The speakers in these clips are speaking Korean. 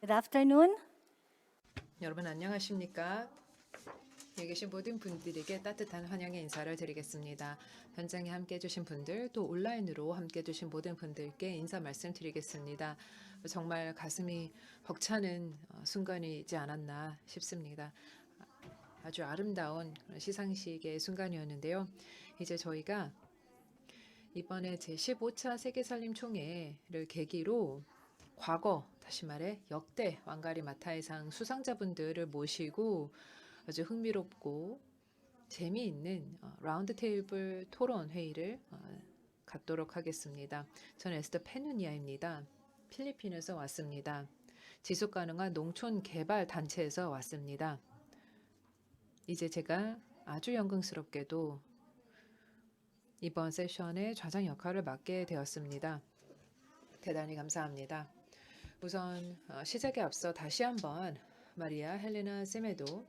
Good afternoon. 여러분 안녕하십니까? 여기 계신 모든 분들에게 따뜻한 환영의 인사를 드리겠습니다. 현장에 함께 해주신 분들, 또 온라인으로 함께 해주신 모든 분들께 인사 말씀드리겠습니다. 정말 가슴이 벅차는 순간이지 않았나 싶습니다. 아주 아름다운 시상식의 순간이었는데요. 이제 저희가 이번에 제15차 세계살림총회를 계기로 과거, 다시 말해 역대 왕가리 마타이상 수상자분들을 모시고 아주 흥미롭고 재미있는 라운드 테이블 토론 회의를 갖도록 하겠습니다. 저는 에스더 페누니아입니다. 필리핀에서 왔습니다. 지속 가능한 농촌 개발 단체에서 왔습니다. 이제 제가 아주 영광스럽게도 이번 세션의 좌장 역할을 맡게 되었습니다. 대단히 감사합니다. 우선 시작에 앞서 다시 한번 마리아 헬레나 세메도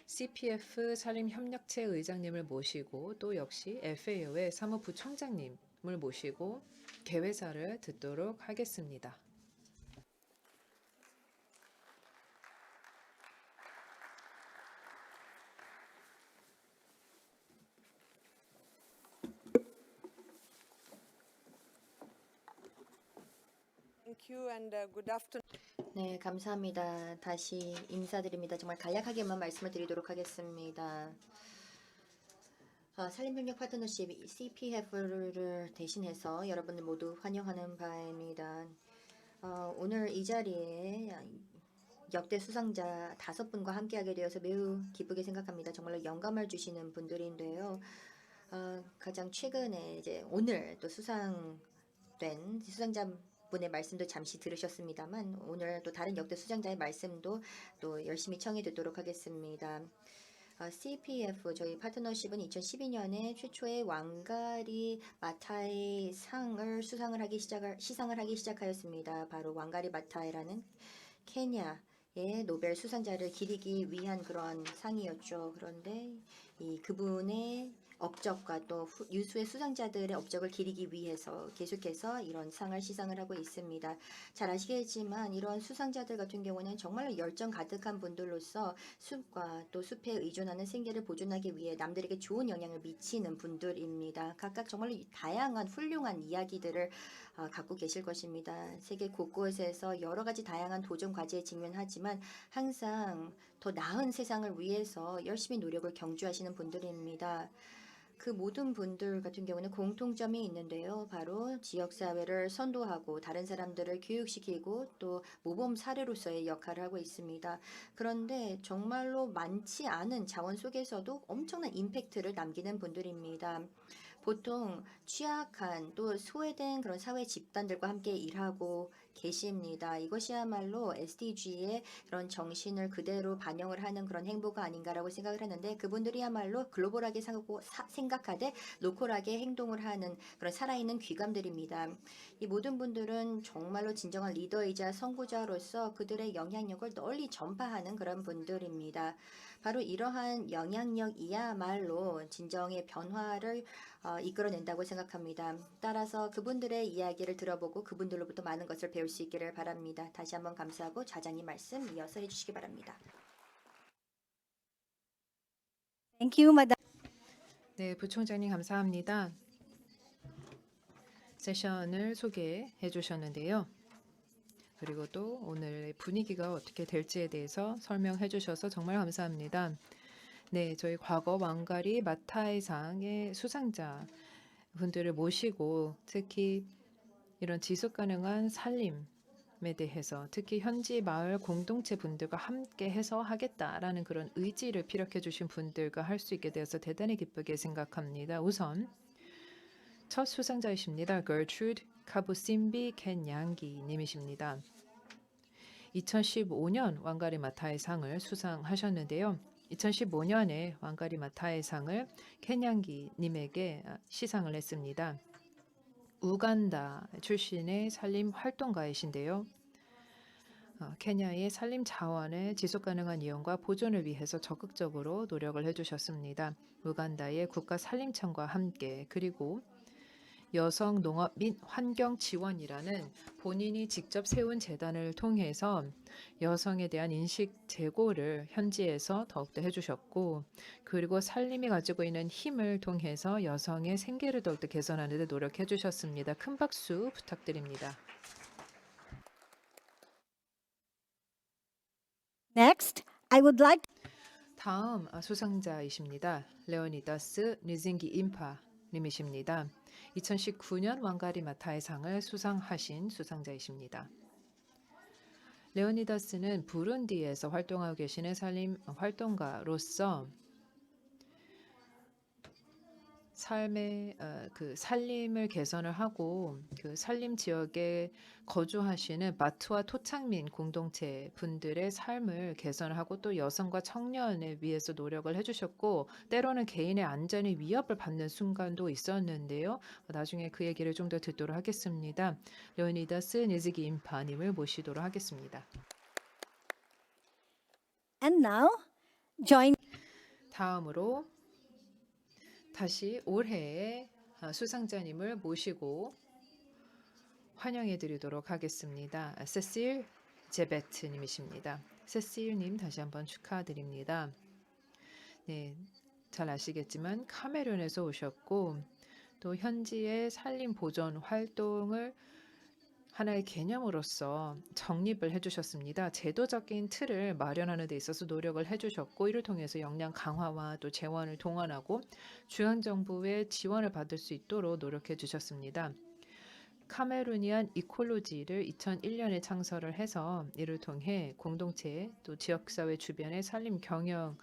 CPF 산림협력체 의장님을 모시고 또 역시 FAO의 사무부총장님을 모시고 개회사를 듣도록 하겠습니다. Thank you and good afternoon. 네, 감사합니다. 다시 인사드립니다. 정말 간략하게만 말씀을 드리도록 하겠습니다. 산림협력 파트너십 CPF를 대신해서 여러분들 모두 환영하는 바입니다. 오늘 이 자리에 역대 수상자 5분과 함께하게 되어서 매우 기쁘게 생각합니다. 정말로 영감을 주시는 분들인데요. 가장 최근에 이제 오늘 또 수상된 수상자 분의 말씀도 잠시 들으셨습니다만 오늘 또 다른 역대 수상자의 말씀도 또 열심히 청해 듣도록 하겠습니다. CPF 저희 파트너십은 2012년에 최초의 왕가리 마타이 상을 시상을 하기 시작하였습니다. 바로 왕가리 마타이라는 케냐의 노벨 수상자를 기리기 위한 그런 상이었죠. 그런데 그분의 업적과 또 유수의 수상자들의 업적을 기리기 위해서 계속해서 이런 상을 시상을 하고 있습니다. 잘 아시겠지만 이런 수상자들 같은 경우는 정말로 열정 가득한 분들로서 숲과 또 숲에 의존하는 생계를 보존하기 위해 남들에게 좋은 영향을 미치는 분들입니다. 각각 정말로 다양한 훌륭한 이야기들을 갖고 계실 것입니다. 세계 곳곳에서 여러 가지 다양한 도전 과제에 직면하지만 항상 더 나은 세상을 위해서 열심히 노력을 경주하시는 분들입니다. 그 모든 분들 같은 경우는 공통점이 있는데요. 바로 지역사회를 선도하고 다른 사람들을 교육시키고 또 모범 사례로서의 역할을 하고 있습니다. 그런데 정말로 많지 않은 자원 속에서도 엄청난 임팩트를 남기는 분들입니다. 보통 취약한 또 소외된 그런 사회 집단들과 함께 일하고 계십니다. 이것이야말로 SDG의 그런 정신을 그대로 반영을 하는 그런 행보가 아닌가라고 생각을 하는데 그분들이야말로 글로벌하게 생각하되 로컬하게 행동을 하는 그런 살아있는 귀감들입니다. 이 모든 분들은 정말로 진정한 리더이자 선구자로서 그들의 영향력을 널리 전파하는 그런 분들입니다. 바로 이러한 영향력이야말로 진정의 변화를 이끌어낸다고 생각합니다. 따라서 그분들의 이야기를 들어보고 그분들로부터 많은 것을 배울 수 있기를 바랍니다. 다시 한번 감사하고 좌장님 말씀 이어서 해주시기 바랍니다. Thank you, Madam. 네, 부총장님 감사합니다. 세션을 소개해 주셨는데요. 그리고 또 오늘 분위기가 어떻게 될지에 대해서 설명해 주셔서 정말 감사합니다. 네, 저희 과거 왕가리 마타이상의 수상자 분들을 모시고 특히 이런 지속 가능한 살림에 대해서 특히 현지 마을 공동체 분들과 함께 해서 하겠다라는 그런 의지를 피력해 주신 분들과 할 수 있게 되어서 대단히 기쁘게 생각합니다. 우선 첫 수상자이십니다. Gertrude 카부심비 켄양기 님이십니다. 2015년 왕가리 마타의 상을 수상하셨는데요. 2015년에 왕가리 마타의 상을 켄양기 님에게 시상을 했습니다. 우간다 출신의 산림 활동가이신데요. 케냐의 산림 자원의 지속 가능한 이용과 보존을 위해서 적극적으로 노력을 해주셨습니다. 우간다의 국가 산림청과 함께 그리고 여성 농업 및 환경 지원이라는 본인이 직접 세운 재단을 통해서 여성에 대한 인식 제고를 현지에서 더욱더 해주셨고, 그리고 살림이 가지고 있는 힘을 통해서 여성의 생계를 더욱더 개선하는 데 노력해 주셨습니다. 큰 박수 부탁드립니다. Next, I would like 다음 수상자이십니다. 레오니다스 니징기 임파 님이십니다. 2019년 왕가리 마타의 상을 수상하신 수상자이십니다. 레오니다스는 부룬디에서 활동하고 계시는 산림 활동가로서 삶의 그 산림을 개선을 하고 그 산림 지역에 거주하시는 마트와 토착민 공동체 분들의 삶을 개선을 하고 또 여성과 청년을 위해서 노력을 해주셨고 때로는 개인의 안전이 위협을 받는 순간도 있었는데요. 나중에 그 얘기를 좀 더 듣도록 하겠습니다. 레오니다스 니즈기 임파님을 모시도록 하겠습니다. and now join 다음으로 다시 올해의 수상자님을 모시고 환영해 드리도록 하겠습니다. 세실 제베트님이십니다. 세실님 다시 한번 축하드립니다. 네, 잘 아시겠지만 카메룬에서 오셨고 또 현지의 산림 보존 활동을 하나의 개념으로서 정립을 해주셨습니다. 제도적인 틀을 마련하는 데 있어서 노력을 해주셨고 이를 통해서 역량 강화와 또 재원을 동원하고 중앙정부의 지원을 받을 수 있도록 노력해 주셨습니다. 카메루니안 이콜로지를 2001년에 창설을 해서 이를 통해 공동체 또 지역사회 주변의 산림 경영을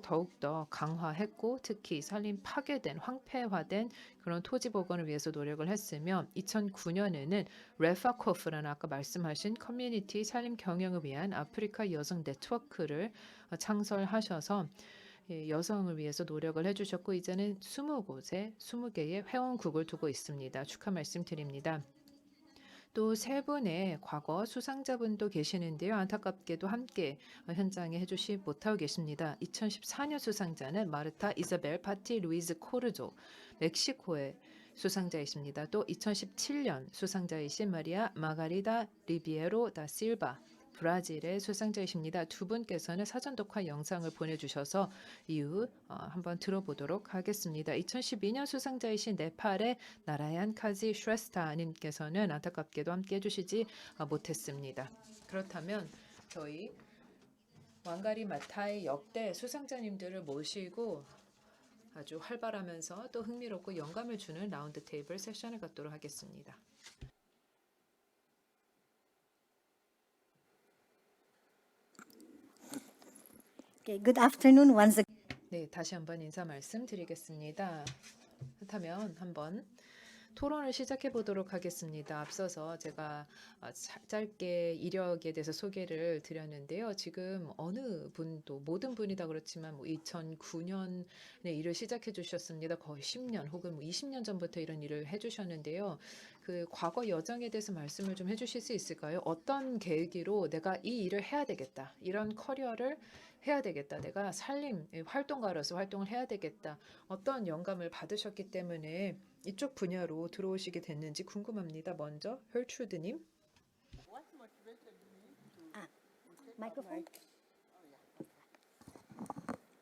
더욱더 강화했고 특히 산림 파괴된 황폐화된 그런 토지 복원을 위해서 노력을 했으며 2009년에는 레파코프라는 아까 말씀하신 커뮤니티 산림 경영을 위한 아프리카 여성 네트워크를 창설하셔서 여성을 위해서 노력을 해주셨고 이제는 20곳에 20개의 회원국을 두고 있습니다. 축하 말씀드립니다. 또 세 분의 과거 수상자분도 계시는데요. 안타깝게도 함께 현장에 해주시 못하고 계십니다. 2014년 수상자는 마르타 이사벨 파티 루이즈 코르조, 멕시코의 수상자이십니다. 또 2017년 수상자이신 마리아 마가리다 리비에로 다 실바, 브라질의 수상자이십니다. 두 분께서는 사전 녹화 영상을 보내주셔서 이후 한번 들어보도록 하겠습니다. 2012년 수상자이신 네팔의 나라얀 카지 슈레스타님께서는 안타깝게도 함께 해주시지 못했습니다. 그렇다면 저희 왕가리 마타의 역대 수상자님들을 모시고 아주 활발하면서 또 흥미롭고 영감을 주는 라운드 테이블 세션을 갖도록 하겠습니다. Okay, good afternoon once again. 네, 다시 한번 인사 말씀드리겠습니다. 그렇다면 한번 토론을 시작해 보도록 하겠습니다. 앞서서 제가 짧게 이력에 대해서 소개를 드렸는데요. 지금 어느 분도 모든 분이 다 그렇지만 2009년에 일을 시작해 주셨습니다. 거의 10년 혹은 20년 전부터 이런 일을 해주셨는데요. 그 과거 여정에 대해서 말씀을 좀 해주실 수 있을까요? 어떤 계기로 내가 이 일을 해야 되겠다. 이런 커리어를 해야 되겠다. 내가 산림 활동가로서 활동을 해야 되겠다. 어떤 영감을 받으셨기 때문에 이쪽 분야로 들어오시게 됐는지 궁금합니다. 먼저 혈트루드님. Microphone.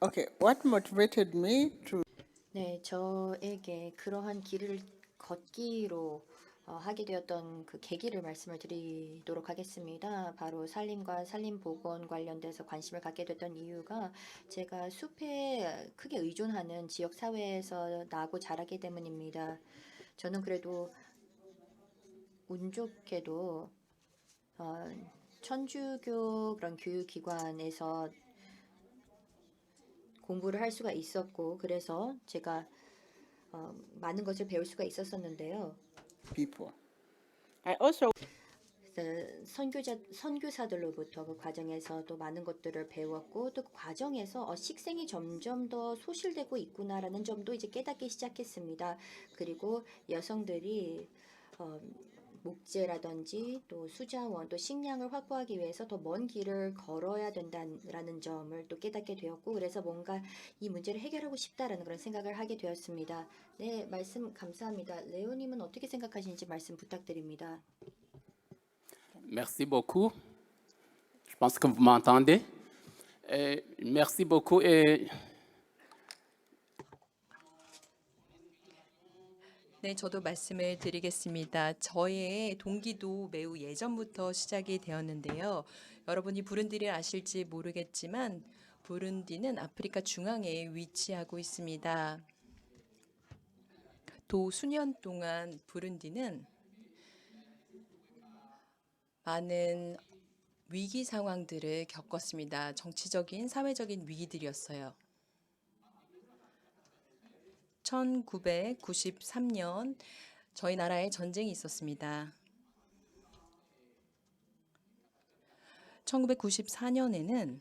Okay, what motivated me to 네, 저에게 그러한 길을 걷기로 하게 되었던 그 계기를 말씀을 드리도록 하겠습니다. 바로 산림과 산림 복원 관련돼서 관심을 갖게 됐던 이유가 제가 숲에 크게 의존하는 지역 사회에서 나고 자라기 때문입니다. 저는 그래도 운 좋게도 천주교 그런 교육기관에서 공부를 할 수가 있었고 그래서 제가 많은 것을 배울 수가 있었었는데요. people? I also 선교사들로부터 그 과정에서 또 많은 것들을 배웠고 또 그 과정에서 식생이 점점 더 소실되고 있구나라는 점도 이제 깨닫기 시작했습니다. 그리고 여성들이 목재라든지 또 수자원 또 식량을 확보하기 위해서 더 먼 길을 걸어야 된다라는 점을 또 깨닫게 되었고 그래서 뭔가 이 문제를 해결하고 싶다라는 그런 생각을 하게 되었습니다. 네, 말씀 감사합니다. 레오님은 어떻게 생각하시는지 말씀 부탁드립니다. Merci beaucoup. Je pense que vous m'entendez. Merci beaucoup. 네, 저도 말씀을 드리겠습니다. 저의 동기도 매우 예전부터 시작이 되었는데요. 여러분이 부룬디를 아실지 모르겠지만 부룬디는 아프리카 중앙에 위치하고 있습니다. 또 수년 동안 부룬디는 많은 위기 상황들을 겪었습니다. 정치적인, 사회적인 위기들이었어요. 1993년 저희 나라에 전쟁이 있었습니다. 1994년에는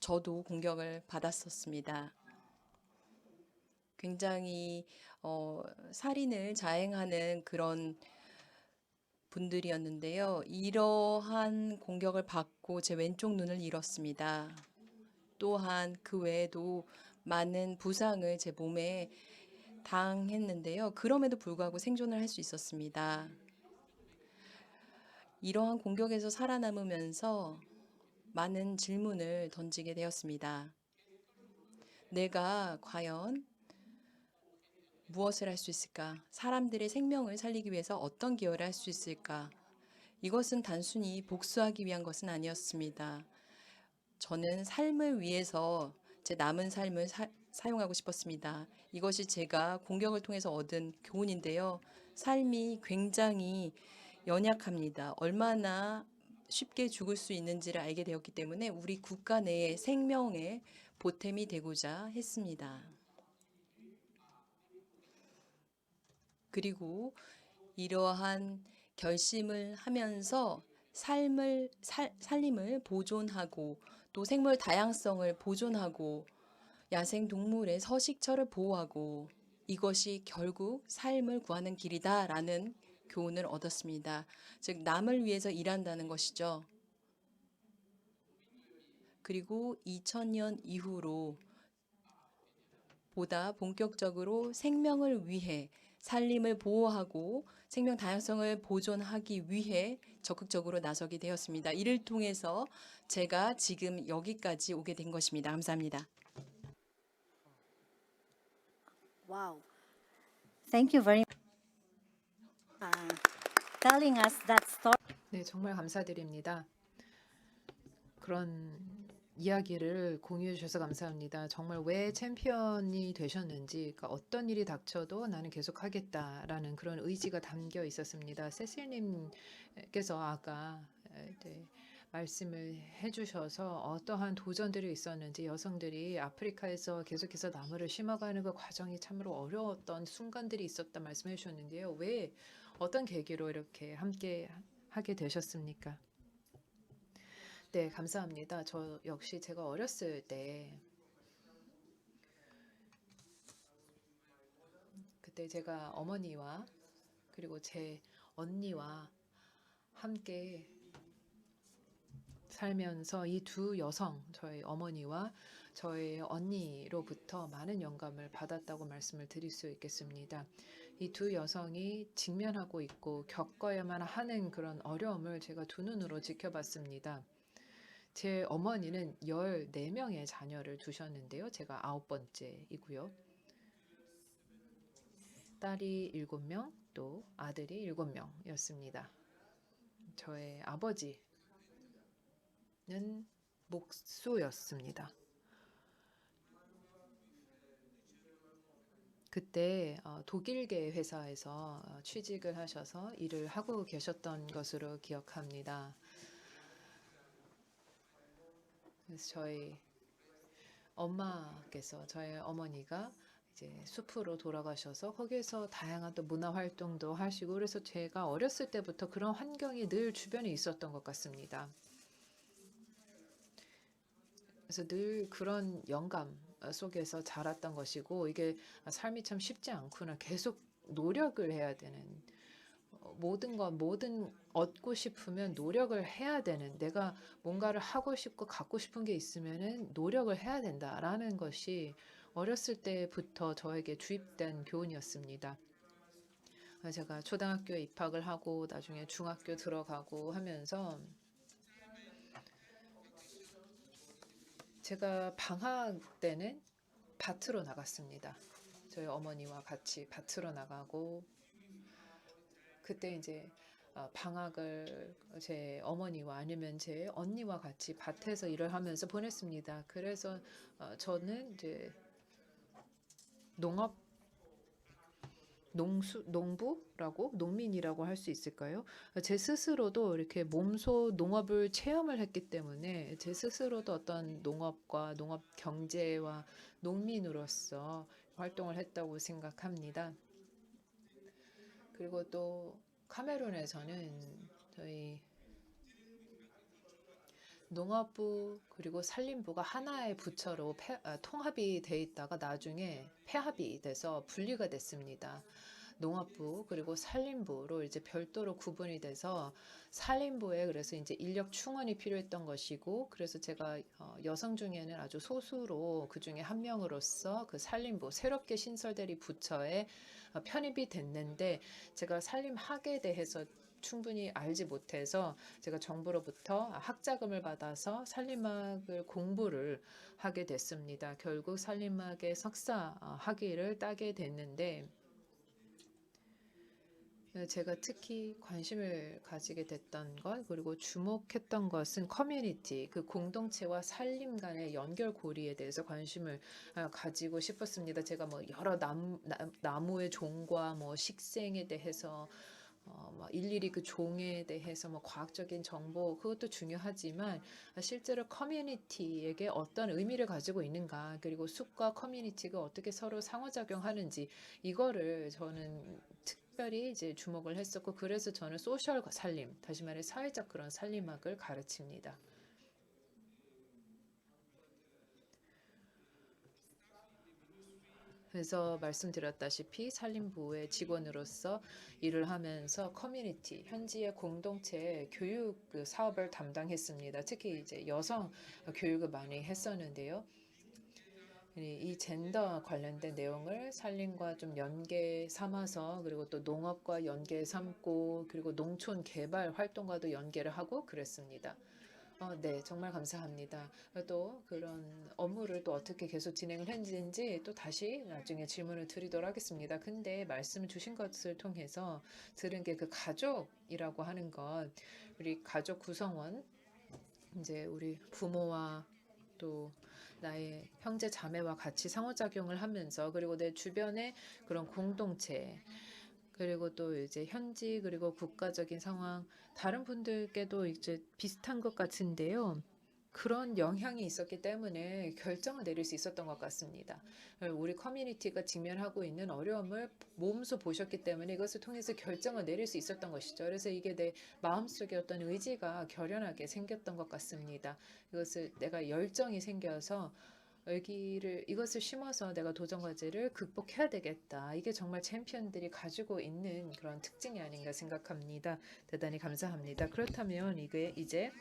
저도 공격을 받았었습니다. 굉장히 살인을 자행하는 그런 분들이었는데요. 이러한 공격을 받고 제 왼쪽 눈을 잃었습니다. 또한 그 외에도 많은 부상을 제 몸에 당했는데요. 그럼에도 불구하고 생존을 할 수 있었습니다. 이러한 공격에서 살아남으면서 많은 질문을 던지게 되었습니다. 내가 과연 무엇을 할 수 있을까? 사람들의 생명을 살리기 위해서 어떤 기여를 할 수 있을까? 이것은 단순히 복수하기 위한 것은 아니었습니다. 저는 삶을 위해서 제 남은 삶을 사용하고 싶었습니다. 이것이 제가 공격을 통해서 얻은 교훈인데요. 삶이 굉장히 연약합니다. 얼마나 쉽게 죽을 수 있는지를 알게 되었기 때문에 우리 국가 내의 생명의 보탬이 되고자 했습니다. 그리고 이러한 결심을 하면서 살림을 보존하고 또 생물 다양성을 보존하고 야생 동물의 서식처를 보호하고 이것이 결국 삶을 구하는 길이다라는 교훈을 얻었습니다. 즉 남을 위해서 일한다는 것이죠. 그리고 2000년 이후로 보다 본격적으로 생명을 위해 산림을 보호하고 생명 다양성을 보존하기 위해 적극적으로 나서게 되었습니다. 이를 통해서 제가 지금 여기까지 오게 된 것입니다. 감사합니다. Wow. Thank you very much. Telling us that story. 네, 정말 감사드립니다. 그런 이야기를 공유해 주셔서 감사합니다. 정말 왜 챔피언이 되셨는지, 그러니까 어떤 일이 닥쳐도 나는 계속 하겠다라는 그런 의지가 담겨 있었습니다. 세실님께서 아까 네, 말씀을 해주셔서 어떠한 도전들이 있었는지 여성들이 아프리카에서 계속해서 나무를 심어가는 그 과정이 참으로 어려웠던 순간들이 있었다 말씀해 주셨는데요. 왜 어떤 계기로 이렇게 함께 하게 되셨습니까? 네, 감사합니다. 저 역시 제가 어렸을 때 그때 제가 어머니와 그리고 제 언니와 함께 살면서 이 두 여성, 저희 어머니와 저희 언니로부터 많은 영감을 받았다고 말씀을 드릴 수 있겠습니다. 이 두 여성이 직면하고 있고 겪어야만 하는 그런 어려움을 제가 두 눈으로 지켜봤습니다. 제 어머니는 14명의 자녀를 두셨는데요. 제가 9번째이고요. 딸이 7명, 또 아들이 7명이었습니다. 저의 아버지는 목수였습니다. 그때 독일계 회사에서 취직을 하셔서 일을 하고 계셨던 것으로 기억합니다. 그래서 저희 엄마께서 저희 어머니가 이제 숲으로 돌아가셔서 거기에서 다양한 또 문화 활동도 하시고 그래서 제가 어렸을 때부터 그런 환경이 늘 주변에 있었던 것 같습니다. 그래서 늘 그런 영감 속에서 자랐던 것이고 이게 삶이 참 쉽지 않구나. 계속 노력을 해야 되는 뭐든 얻고 싶으면 노력을 해야 되는, 내가 뭔가를 하고 싶고 갖고 싶은 게 있으면은 노력을 해야 된다라는 것이 어렸을 때부터 저에게 주입된 교훈이었습니다. 제가 초등학교에 입학을 하고 나중에 중학교 들어가고 하면서 제가 방학 때는 밭으로 나갔습니다. 저희 어머니와 같이 밭으로 나가고, 그때 이제 방학을 제 어머니와 아니면 제 언니와 같이 밭에서 일을 하면서 보냈습니다. 그래서 저는 이제 농민이라고 할 수 있을까요? 제 스스로도 이렇게 몸소 농업을 체험을 했기 때문에 제 스스로도 어떤 농업과 농업 경제와 농민으로서 활동을 했다고 생각합니다. 그리고 또 카메룬에서는 저희 농업부 그리고 산림부가 하나의 부처로 통합이 돼 있다가 나중에 폐합이 돼서 분리가 됐습니다. 농업부 그리고 산림부로 이제 별도로 구분이 돼서 산림부에 그래서 이제 인력 충원이 필요했던 것이고, 그래서 제가 여성 중에는 아주 소수로 그 중에 한 명으로서 그 산림부 새롭게 신설될 이 부처에 편입이 됐는데, 제가 산림학에 대해서 충분히 알지 못해서 제가 정부로부터 학자금을 받아서 산림학을 공부를 하게 됐습니다. 결국 산림학의 석사 학위를 따게 됐는데, 제가 특히 관심을 가지게 됐던 것, 그리고 주목했던 것은 커뮤니티, 그 공동체와 산림 간의 연결고리에 대해서 관심을 가지고 싶었습니다. 제가 뭐 여러 나무의 종과 뭐 식생에 대해서 막 일일이 그 종에 대해서 뭐 과학적인 정보, 그것도 중요하지만 실제로 커뮤니티에게 어떤 의미를 가지고 있는가, 그리고 숲과 커뮤니티가 어떻게 서로 상호작용하는지, 이거를 저는 특별히 이제 주목을 했었고, 그래서 저는 소셜 살림, 다시 말해 사회적 그런 살림학을 가르칩니다. 그래서 말씀드렸다시피 산림부의 직원으로서 일을 하면서 커뮤니티, 현지의 공동체 교육 그 사업을 담당했습니다. 특히 이제 여성 교육을 많이 했었는데요. 이 젠더 관련된 내용을 산림과 좀 연계 삼아서, 그리고 또 농업과 연계 삼고, 그리고 농촌 개발 활동과도 연계를 하고 그랬습니다. 네, 정말 감사합니다. 또 그런 업무를 또 어떻게 계속 진행을 했는지 또 다시 나중에 질문을 드리도록 하겠습니다. 근데 말씀 주신 것을 통해서 들은 게 그 가족이라고 하는 것, 우리 가족 구성원, 이제 우리 부모와 또 나의 형제 자매와 같이 상호작용을 하면서, 그리고 내 주변의 그런 공동체, 그리고 또 이제 현지 그리고 국가적인 상황, 다른 분들께도 이제 비슷한 것 같은데요. 그런 영향이 있었기 때문에 결정을 내릴 수 있었던 것 같습니다. 우리 커뮤니티가 직면하고 있는 어려움을 몸소 보셨기 때문에 이것을 통해서 결정을 내릴 수 있었던 것이죠. 그래서 이게 내 마음속에 어떤 의지가 결연하게 생겼던 것 같습니다. 이것을 내가 열정이 생겨서 이것을 심어서 내가 도전과제를 극복해야 되겠다. 이게 정말 챔피언들이 가지고 있는 그런 특징이 아닌가 생각합니다. 대단히 감사합니다. 그렇다면 이게 이제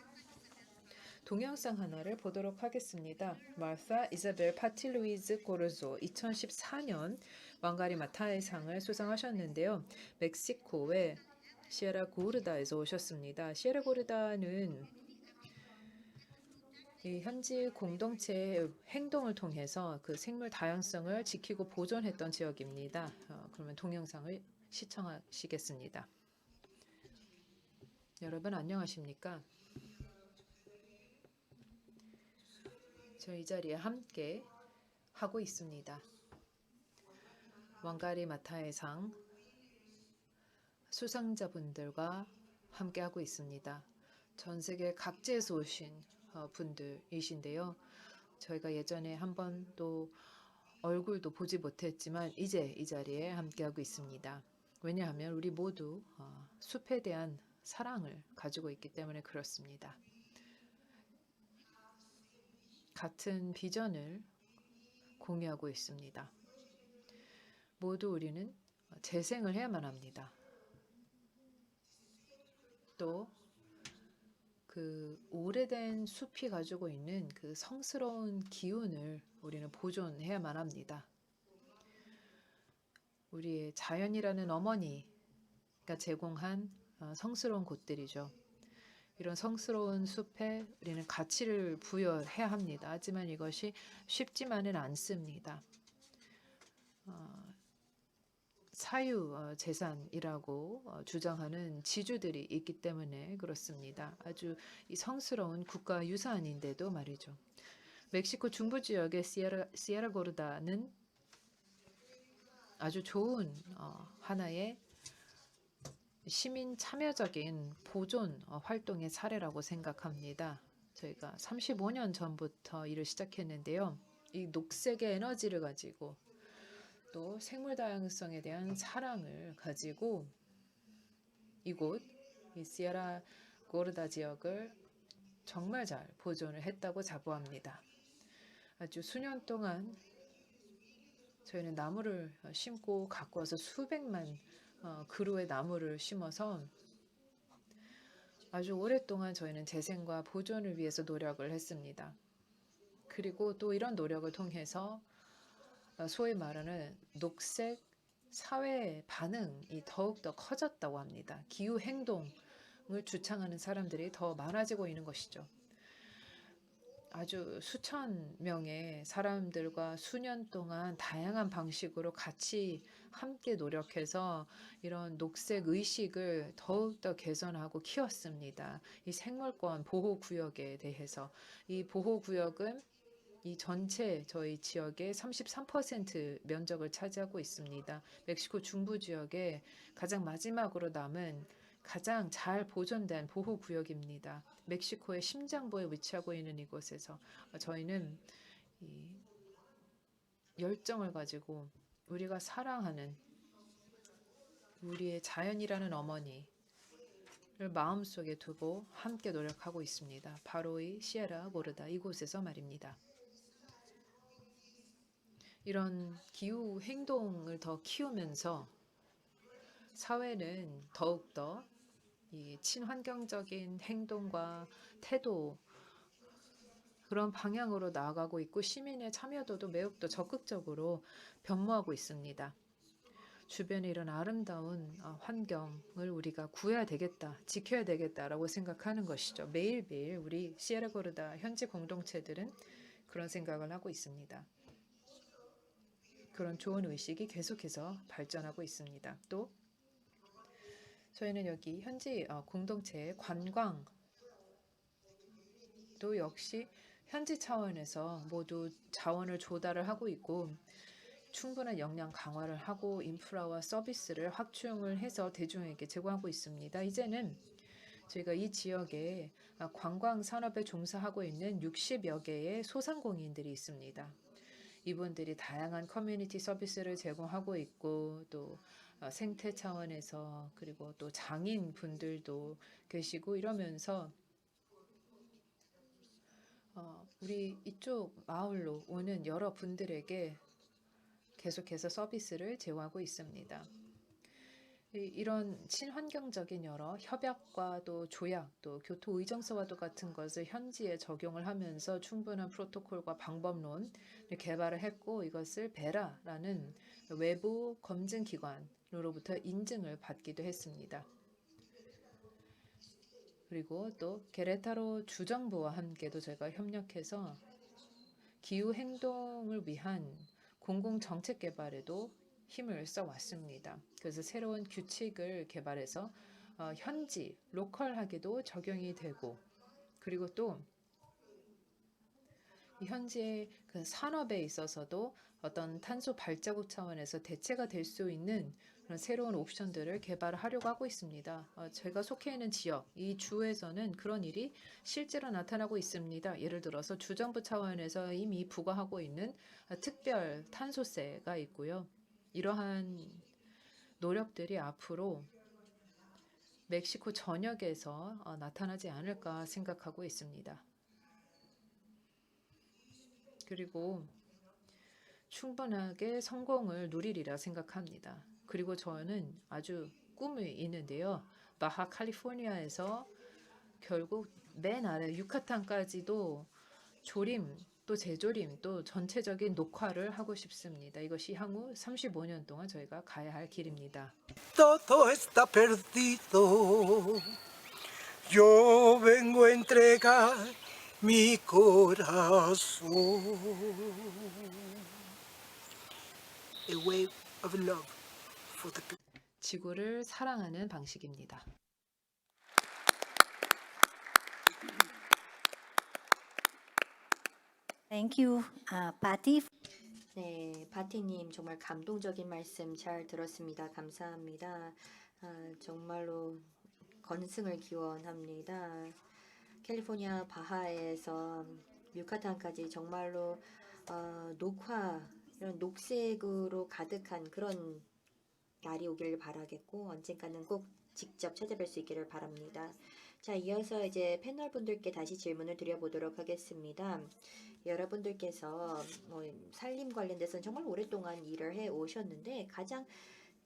동영상 하나를 보도록 하겠습니다. 마르사 이자벨 파티루이즈 고르조 2014년 왕가리 마타의 상을 수상하셨는데요. 멕시코의 시에라고르다에서 오셨습니다. 시에라고르다는 이 현지 공동체의 행동을 통해서 그 생물 다양성을 지키고 보존했던 지역입니다. 그러면 동영상을 시청하시겠습니다. 여러분 안녕하십니까? 저 이 자리에 함께 하고 있습니다. 왕가리 마타의 상 수상자분들과 함께 하고 있습니다. 전 세계 각지에서 오신 분들이신데요. 저희가 예전에 한 번도 얼굴도 보지 못했지만 이제 이 자리에 함께하고 있습니다. 왜냐하면 우리 모두 숲에 대한 사랑을 가지고 있기 때문에 그렇습니다. 같은 비전을 공유하고 있습니다. 모두 우리는 재생을 해야만 합니다. 또 그 오래된 숲이 가지고 있는 그 성스러운 기운을 우리는 보존해야만 합니다. 우리의 자연이라는 어머니가 제공한 성스러운 곳들이죠. 이런 성스러운 숲에 우리는 가치를 부여해야 합니다. 하지만 이것이 쉽지만은 않습니다. 사유 재산이라고 주장하는 지주들이 있기 때문에 그렇습니다. 아주 이 성스러운 국가 유산인데도 말이죠. 멕시코 중부 지역의 시에라 고르다는 아주 좋은 하나의 시민 참여적인 보존 활동의 사례라고 생각합니다. 저희가 35년 전부터 일을 시작했는데요. 이 녹색의 에너지를 가지고 또 생물 다양성에 대한 사랑을 가지고 이곳 이 시에라 고르다 지역을 정말 잘 보존을 했다고 자부합니다. 아주 수년 동안 저희는 나무를 심고 갖고 와서 수백만 그루의 나무를 심어서 아주 오랫동안 저희는 재생과 보존을 위해서 노력을 했습니다. 그리고 또 이런 노력을 통해서 소위 말하는 녹색 사회 반응이 더욱더 커졌다고 합니다. 기후 행동을 주창하는 사람들이 더 많아지고 있는 것이죠. 아주 수천 명의 사람들과 수년 동안 다양한 방식으로 같이 함께 노력해서 이런 녹색 의식을 더욱더 개선하고 키웠습니다. 이 생물권 보호구역에 대해서 이 보호구역은 이 전체 저희 지역의 33% 면적을 차지하고 있습니다. 멕시코 중부 지역의 가장 마지막으로 남은 가장 잘 보존된 보호구역입니다. 멕시코의 심장부에 위치하고 있는 이곳에서 저희는 이 열정을 가지고 우리가 사랑하는 우리의 자연이라는 어머니를 마음속에 두고 함께 노력하고 있습니다. 바로 이 시에라 고르다 이곳에서 말입니다. 이런 기후 행동을 더 키우면서 사회는 더욱더 이 친환경적인 행동과 태도 그런 방향으로 나아가고 있고 시민의 참여도도 매우 더 적극적으로 변모하고 있습니다. 주변에 이런 아름다운 환경을 우리가 구해야 되겠다, 지켜야 되겠다라고 생각하는 것이죠. 매일매일 우리 시에라 고르다 현지 공동체들은 그런 생각을 하고 있습니다. 그런 좋은 의식이 계속해서 발전하고 있습니다. 또 저희는 여기 현지 공동체의 관광도 역시 현지 차원에서 모두 자원을 조달을 하고 있고 충분한 역량 강화를 하고 인프라와 서비스를 확충을 해서 대중에게 제공하고 있습니다. 이제는 저희가 이 지역에 관광 산업에 종사하고 있는 60여 개의 소상공인들이 있습니다. 이분들이 다양한 커뮤니티 서비스를 제공하고 있고 또 생태 차원에서 그리고 또 장인 분들도 계시고 이러면서 우리 이쪽 마을로 오는 여러 분들에게 계속해서 서비스를 제공하고 있습니다. 이런 친환경적인 여러 협약과 또 조약, 또 교토 의정서와도 같은 것을 현지에 적용을 하면서 충분한 프로토콜과 방법론을 개발을 했고 이것을 베라라는 외부 검증 기관으로부터 인증을 받기도 했습니다. 그리고 또 게레타로 주정부와 함께도 저희가 협력해서 기후 행동을 위한 공공 정책 개발에도 힘을 써왔습니다. 그래서 새로운 규칙을 개발해서 현지, 로컬하게도 적용이 되고 그리고 또 현지의 그 산업에 있어서도 어떤 탄소 발자국 차원에서 대체가 될 수 있는 그런 새로운 옵션들을 개발하려고 하고 있습니다. 제가 속해 있는 지역, 이 주에서는 그런 일이 실제로 나타나고 있습니다. 예를 들어서 주정부 차원에서 이미 부과하고 있는 특별 탄소세가 있고요. 이러한 노력들이 앞으로 멕시코 전역에서 나타나지 않을까 생각하고 있습니다. 그리고 충분하게 성공을 누리리라 생각합니다. 그리고 저는 아주 꿈이 있는데요. 바하 캘리포니아에서 결국 맨 아래 유카탄까지도 조림 또 재조림 또 전체적인 녹화를 하고 싶습니다. 이것이 향후 35년 동안 저희가 가야 할 길입니다. Todo está perdido. Yo vengo a entregar mi corazón. A wave of love for the people. 지구를 사랑하는 방식입니다. Thank you, Patty. 네, 바티님 정말 감동적인 말씀 잘 들었습니다. 감사합니다. 정말로 건승을 기원합니다. 캘리포니아 바하에서 유카탄까지 정말로 녹화 이런 녹색으로 가득한 그런 날이 오기를 바라겠고 언젠가는 꼭 직접 찾아뵐 수 있기를 바랍니다. 자, 이어서 이제 패널 분들께 다시 질문을 드려보도록 하겠습니다. 여러분들께서 뭐 살림 관련돼서는 정말 오랫동안 일을 해 오셨는데 가장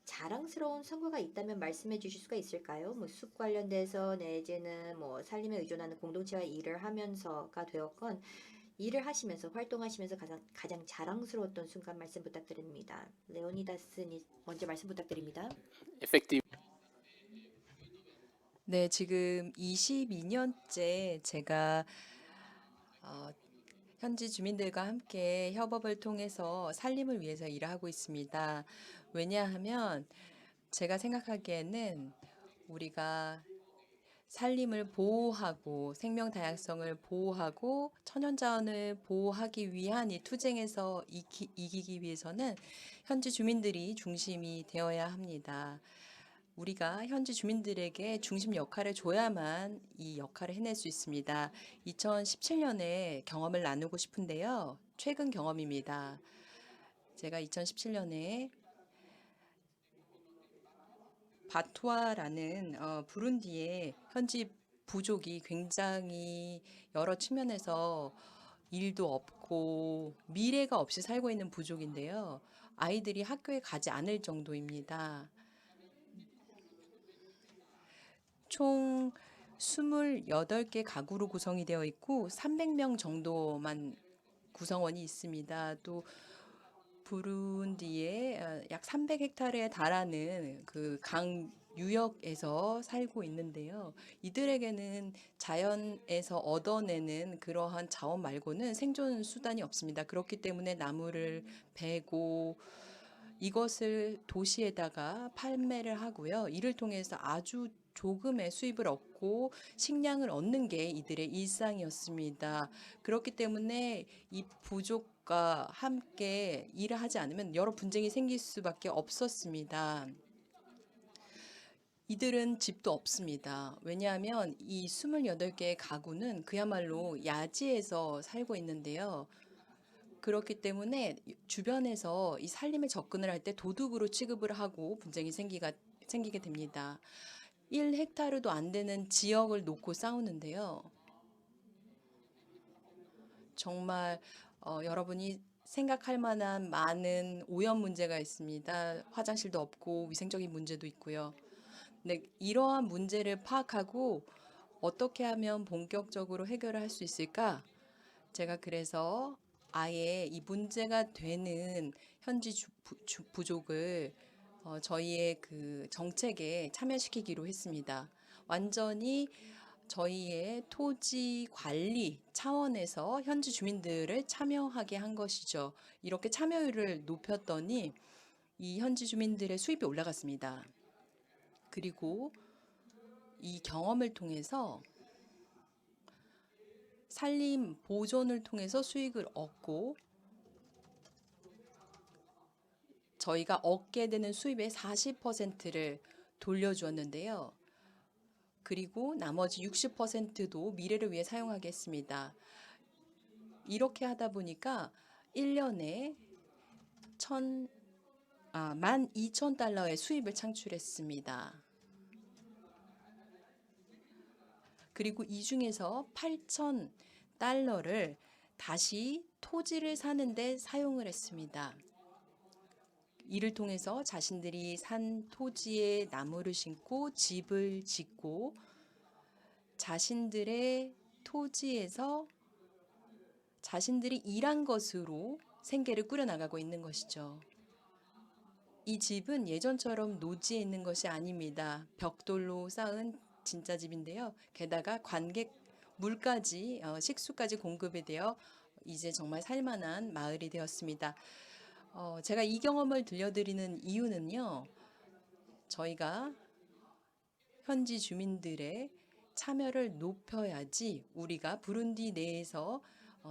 자랑스러운 성과가 있다면 말씀해 주실 수가 있을까요? 뭐 숲 관련돼서 내지는 뭐 살림에 의존하는 공동체와 일을 하면서가 되었건 일을 하시면서 활동하시면서 가장 자랑스러웠던 순간 말씀 부탁드립니다. 레오니다스님 먼저 말씀 부탁드립니다. Effectivement. 네, 지금 22년째 제가 현지 주민들과 함께 협업을 통해서 살림을 위해서 일을 하고 있습니다. 왜냐하면 제가 생각하기에는 우리가 살림을 보호하고 생명 다양성을 보호하고 천연자원을 보호하기 위한 이 투쟁에서 이기기 위해서는 현지 주민들이 중심이 되어야 합니다. 우리가 현지 주민들에게 중심 역할을 줘야만 이 역할을 해낼 수 있습니다. 2017년에 경험을 나누고 싶은데요. 최근 경험입니다. 제가 2017년에 바투아라는 부룬디의 현지 부족이 굉장히 여러 측면에서 일도 없고 미래가 없이 살고 있는 부족인데요. 아이들이 학교에 가지 않을 정도입니다. 총 28개 가구로 구성이 되어 있고 300명 정도만 구성원이 있습니다. 또 부룬디에 약 300헥타르에 달하는 그 강 유역에서 살고 있는데요. 이들에게는 자연에서 얻어내는 그러한 자원 말고는 생존 수단이 없습니다. 그렇기 때문에 나무를 베고 이것을 도시에다가 판매를 하고요. 이를 통해서 아주 조금의 수입을 얻고 식량을 얻는 게 이들의 일상이었습니다. 그렇기 때문에 이 부족과 함께 일을 하지 않으면 여러 분쟁이 생길 수밖에 없었습니다. 이들은 집도 없습니다. 왜냐하면 이 28개의 가구는 그야말로 야지에서 살고 있는데요. 그렇기 때문에 주변에서 이 살림에 접근을 할 때 도둑으로 취급을 하고 분쟁이 생기게 됩니다. 1헥타르도 안 되는 지역을 놓고 싸우는데요. 정말 여러분이 생각할 만한 많은 오염 문제가 있습니다. 화장실도 없고 위생적인 문제도 있고요. 네, 이러한 문제를 파악하고 어떻게 하면 본격적으로 해결을 할 수 있을까? 제가 그래서 아예 이 문제가 되는 현지 부족을 저희의 그 정책에 참여시키기로 했습니다. 완전히 저희의 토지 관리 차원에서 현지 주민들을 참여하게 한 것이죠. 이렇게 참여율을 높였더니 이 현지 주민들의 수입이 올라갔습니다. 그리고 이 경험을 통해서 산림 보존을 통해서 수익을 얻고 저희가 얻게 되는 수입의 40%를 돌려주었는데요. 그리고 나머지 60%도 미래를 위해 사용하겠습니다. 이렇게 하다 보니까 1년에 12,000달러의 수입을 창출했습니다. 그리고 이 중에서 8,000달러를 다시 토지를 사는데 사용을 했습니다. 이를 통해서 자신들이 산 토지에 나무를 심고 집을 짓고 자신들의 토지에서 자신들이 일한 것으로 생계를 꾸려나가고 있는 것이죠. 이 집은 예전처럼 노지에 있는 것이 아닙니다. 벽돌로 쌓은 진짜 집인데요. 게다가 관객 물까지 식수까지 공급이 되어 이제 정말 살만한 마을이 되었습니다. 제가 이 경험을 들려드리는 이유는요. 저희가 현지 주민들의 참여를 높여야지 우리가 부룬디 내에서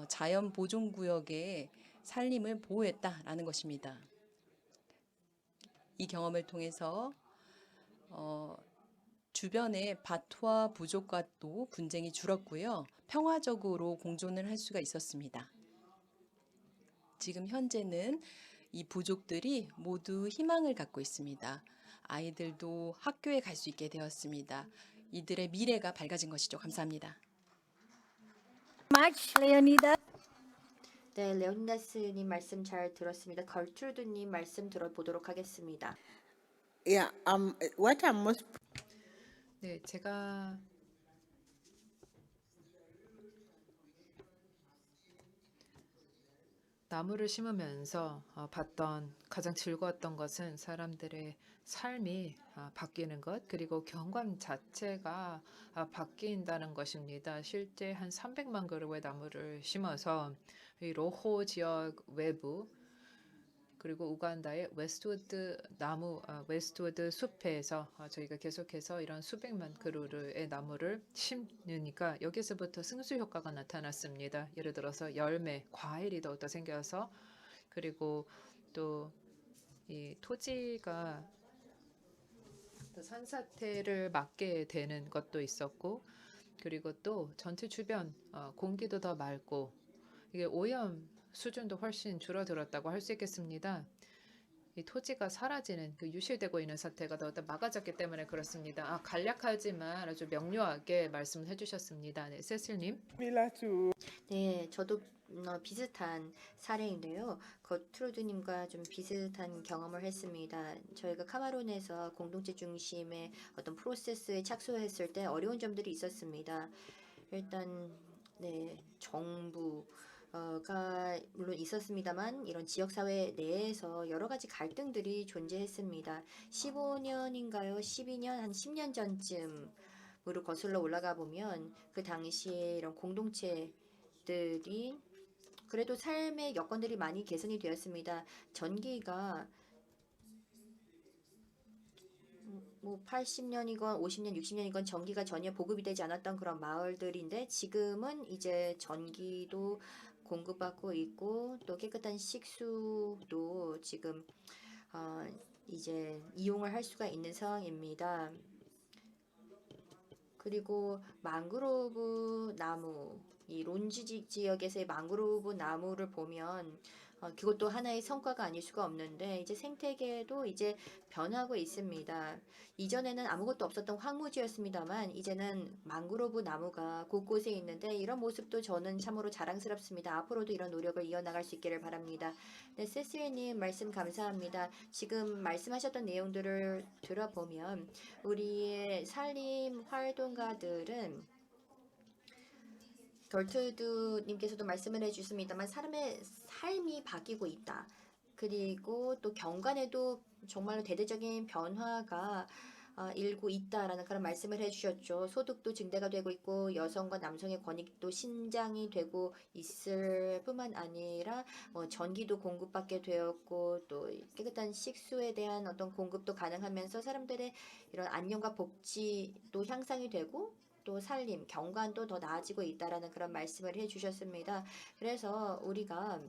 자연 보존 구역의 산림을 보호했다라는 것입니다. 이 경험을 통해서 주변의 밭과 부족과도 분쟁이 줄었고요. 평화적으로 공존을 할 수가 있었습니다. 지금 현재는 이 부족들이 모두 희망을 갖고 있습니다. 아이들도 학교에 갈 수 있게 되었습니다. 이들의 미래가 밝아진 것이죠. 감사합니다. Much, Leonida. 네, 레오니다스님 말씀 잘 들었습니다. 걸트루드님 말씀 들어보도록 하겠습니다. Yeah, what I'm most 네, 제가 나무를 심으면서 봤던 가장 즐거웠던 것은 사람들의 삶이 바뀌는 것, 그리고 경관 자체가 바뀐다는 것입니다. 실제 한 300만 그루의 나무를 심어서 이 로호 지역 외부, 그리고 우간다의 웨스트우드 숲에서 저희가 계속해서 이런 수백만 그루의 나무를 심으니까 여기서부터 승수 효과가 나타났습니다. 예를 들어서 열매, 과일이 더욱더 생겨서, 그리고 또 이 토지가 또 산사태를 막게 되는 것도 있었고, 그리고 또 전체 주변 공기도 더 맑고, 이게 오염 수준도 훨씬 줄어들었다고 할 수 있겠습니다. 이 토지가 사라지는 그 유실되고 있는 사태가 더 막아졌기 때문에 그렇습니다. 간략하지만 아주 명료하게 말씀을 해주셨습니다. 네, 세슬님. 네, 저도 비슷한 사례인데요. 거트루드님과 좀 비슷한 경험을 했습니다. 저희가 카마룬에서 공동체 중심의 어떤 프로세스에 착수했을 때 어려운 점들이 있었습니다. 일단 네, 정부가 물론 있었습니다만 이런 지역사회 내에서 여러 가지 갈등들이 존재했습니다. 15년인가요? 12년, 한 10년 전쯤으로 거슬러 올라가 보면 그 당시에 이런 공동체들이 그래도 삶의 여건들이 많이 개선이 되었습니다. 전기가 뭐 80년이건 50년, 60년이건 전기가 전혀 보급이 되지 않았던 그런 마을들인데 지금은 이제 전기도 공급받고 있고 또 깨끗한 식수도 지금 이제 이용을 할 수가 있는 상황입니다. 그리고 망그로브 나무, 이 론지 지역에서의 망그로브 나무를 보면 그것도 하나의 성과가 아닐 수가 없는데 이제 생태계도 이제 변하고 있습니다. 이전에는 아무것도 없었던 황무지였습니다만 이제는 망그로브 나무가 곳곳에 있는데 이런 모습도 저는 참으로 자랑스럽습니다. 앞으로도 이런 노력을 이어나갈 수 있기를 바랍니다. 네, 세스리님 말씀 감사합니다. 지금 말씀하셨던 내용들을 들어보면 우리의 산림 활동가들은 걸트루드님께서도 말씀을 해주셨습니다만 사람의 삶이 바뀌고 있다. 그리고 또 경관에도 정말로 대대적인 변화가 일고 있다라는 그런 말씀을 해주셨죠. 소득도 증대가 되고 있고 여성과 남성의 권익도 신장이 되고 있을 뿐만 아니라 전기도 공급받게 되었고 또 깨끗한 식수에 대한 어떤 공급도 가능하면서 사람들의 이런 안녕과 복지도 향상이 되고 또 산림, 경관도 더 나아지고 있다라는 그런 말씀을 해주셨습니다. 그래서 우리가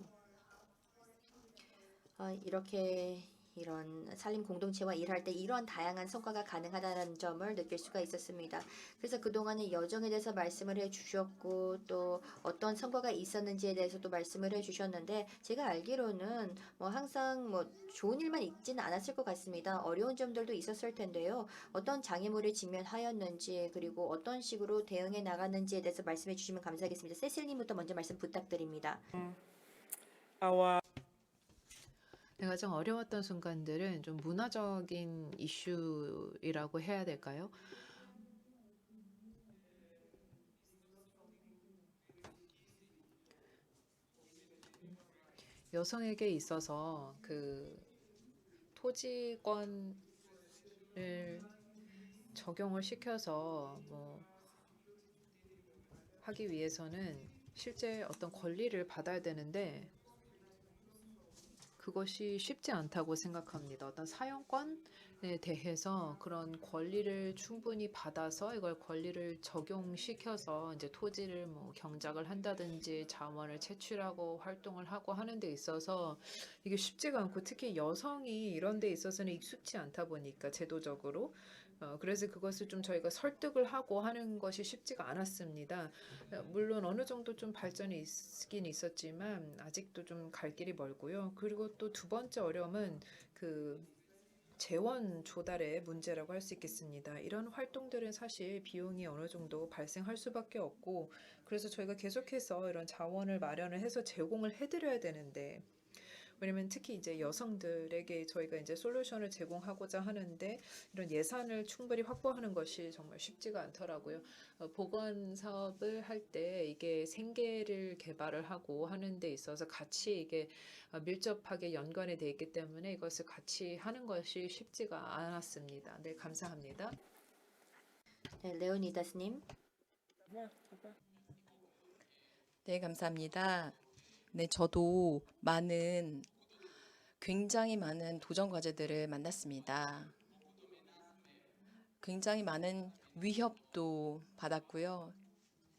이렇게 이런 산림 공동체와 일할 때 이러한 다양한 성과가 가능하다는 점을 느낄 수가 있었습니다. 그래서 그동안의 여정에 대해서 말씀을 해주셨고 또 어떤 성과가 있었는지에 대해서도 말씀을 해주셨는데 제가 알기로는 뭐 항상 뭐 좋은 일만 있지는 않았을 것 같습니다. 어려운 점들도 있었을 텐데요. 어떤 장애물에 직면하였는지 그리고 어떤 식으로 대응해 나갔는지에 대해서 말씀해 주시면 감사하겠습니다. 세실님부터 먼저 말씀 부탁드립니다. 가장 어려웠던 순간들은 좀 문화적인 이슈이라고 해야 될까요? 여성에게 있어서 그 토지권을 적용을 시켜서 뭐 하기 위해서는 실제 어떤 권리를 받아야 되는데 그것이 쉽지 않다고 생각합니다. 어떤 사용권에 대해서 그런 권리를 충분히 받아서 이걸 권리를 적용시켜서 이제 토지를 뭐 경작을 한다든지 자원을 채취하고 활동을 하고 하는 데 있어서 이게 쉽지가 않고 특히 여성이 이런 데 있어서는 익숙치 않다 보니까 제도적으로 그래서 그것을 좀 저희가 설득을 하고 하는 것이 쉽지가 않았습니다. 물론 어느 정도 좀 발전이 있긴 있었지만 아직도 좀 갈 길이 멀고요. 그리고 또 두 번째 어려움은 그 재원 조달의 문제라고 할 수 있겠습니다. 이런 활동들은 사실 비용이 어느 정도 발생할 수밖에 없고 그래서 저희가 계속해서 이런 자원을 마련을 해서 제공을 해드려야 되는데 왜냐면 특히 이제 여성들에게 저희가 이제 솔루션을 제공하고자 하는데 이런 예산을 충분히 확보하는 것이 정말 쉽지가 않더라고요. 보건 사업을 할 때 이게 생계를 개발을 하고 하는 데 있어서 같이 이게 밀접하게 연관이 돼 있기 때문에 이것을 같이 하는 것이 쉽지가 않았습니다. 네, 감사합니다. 네, 레오니다스님. 네, 감사합니다. 네, 저도 굉장히 많은 도전 과제들을 만났습니다. 굉장히 많은 위협도 받았고요.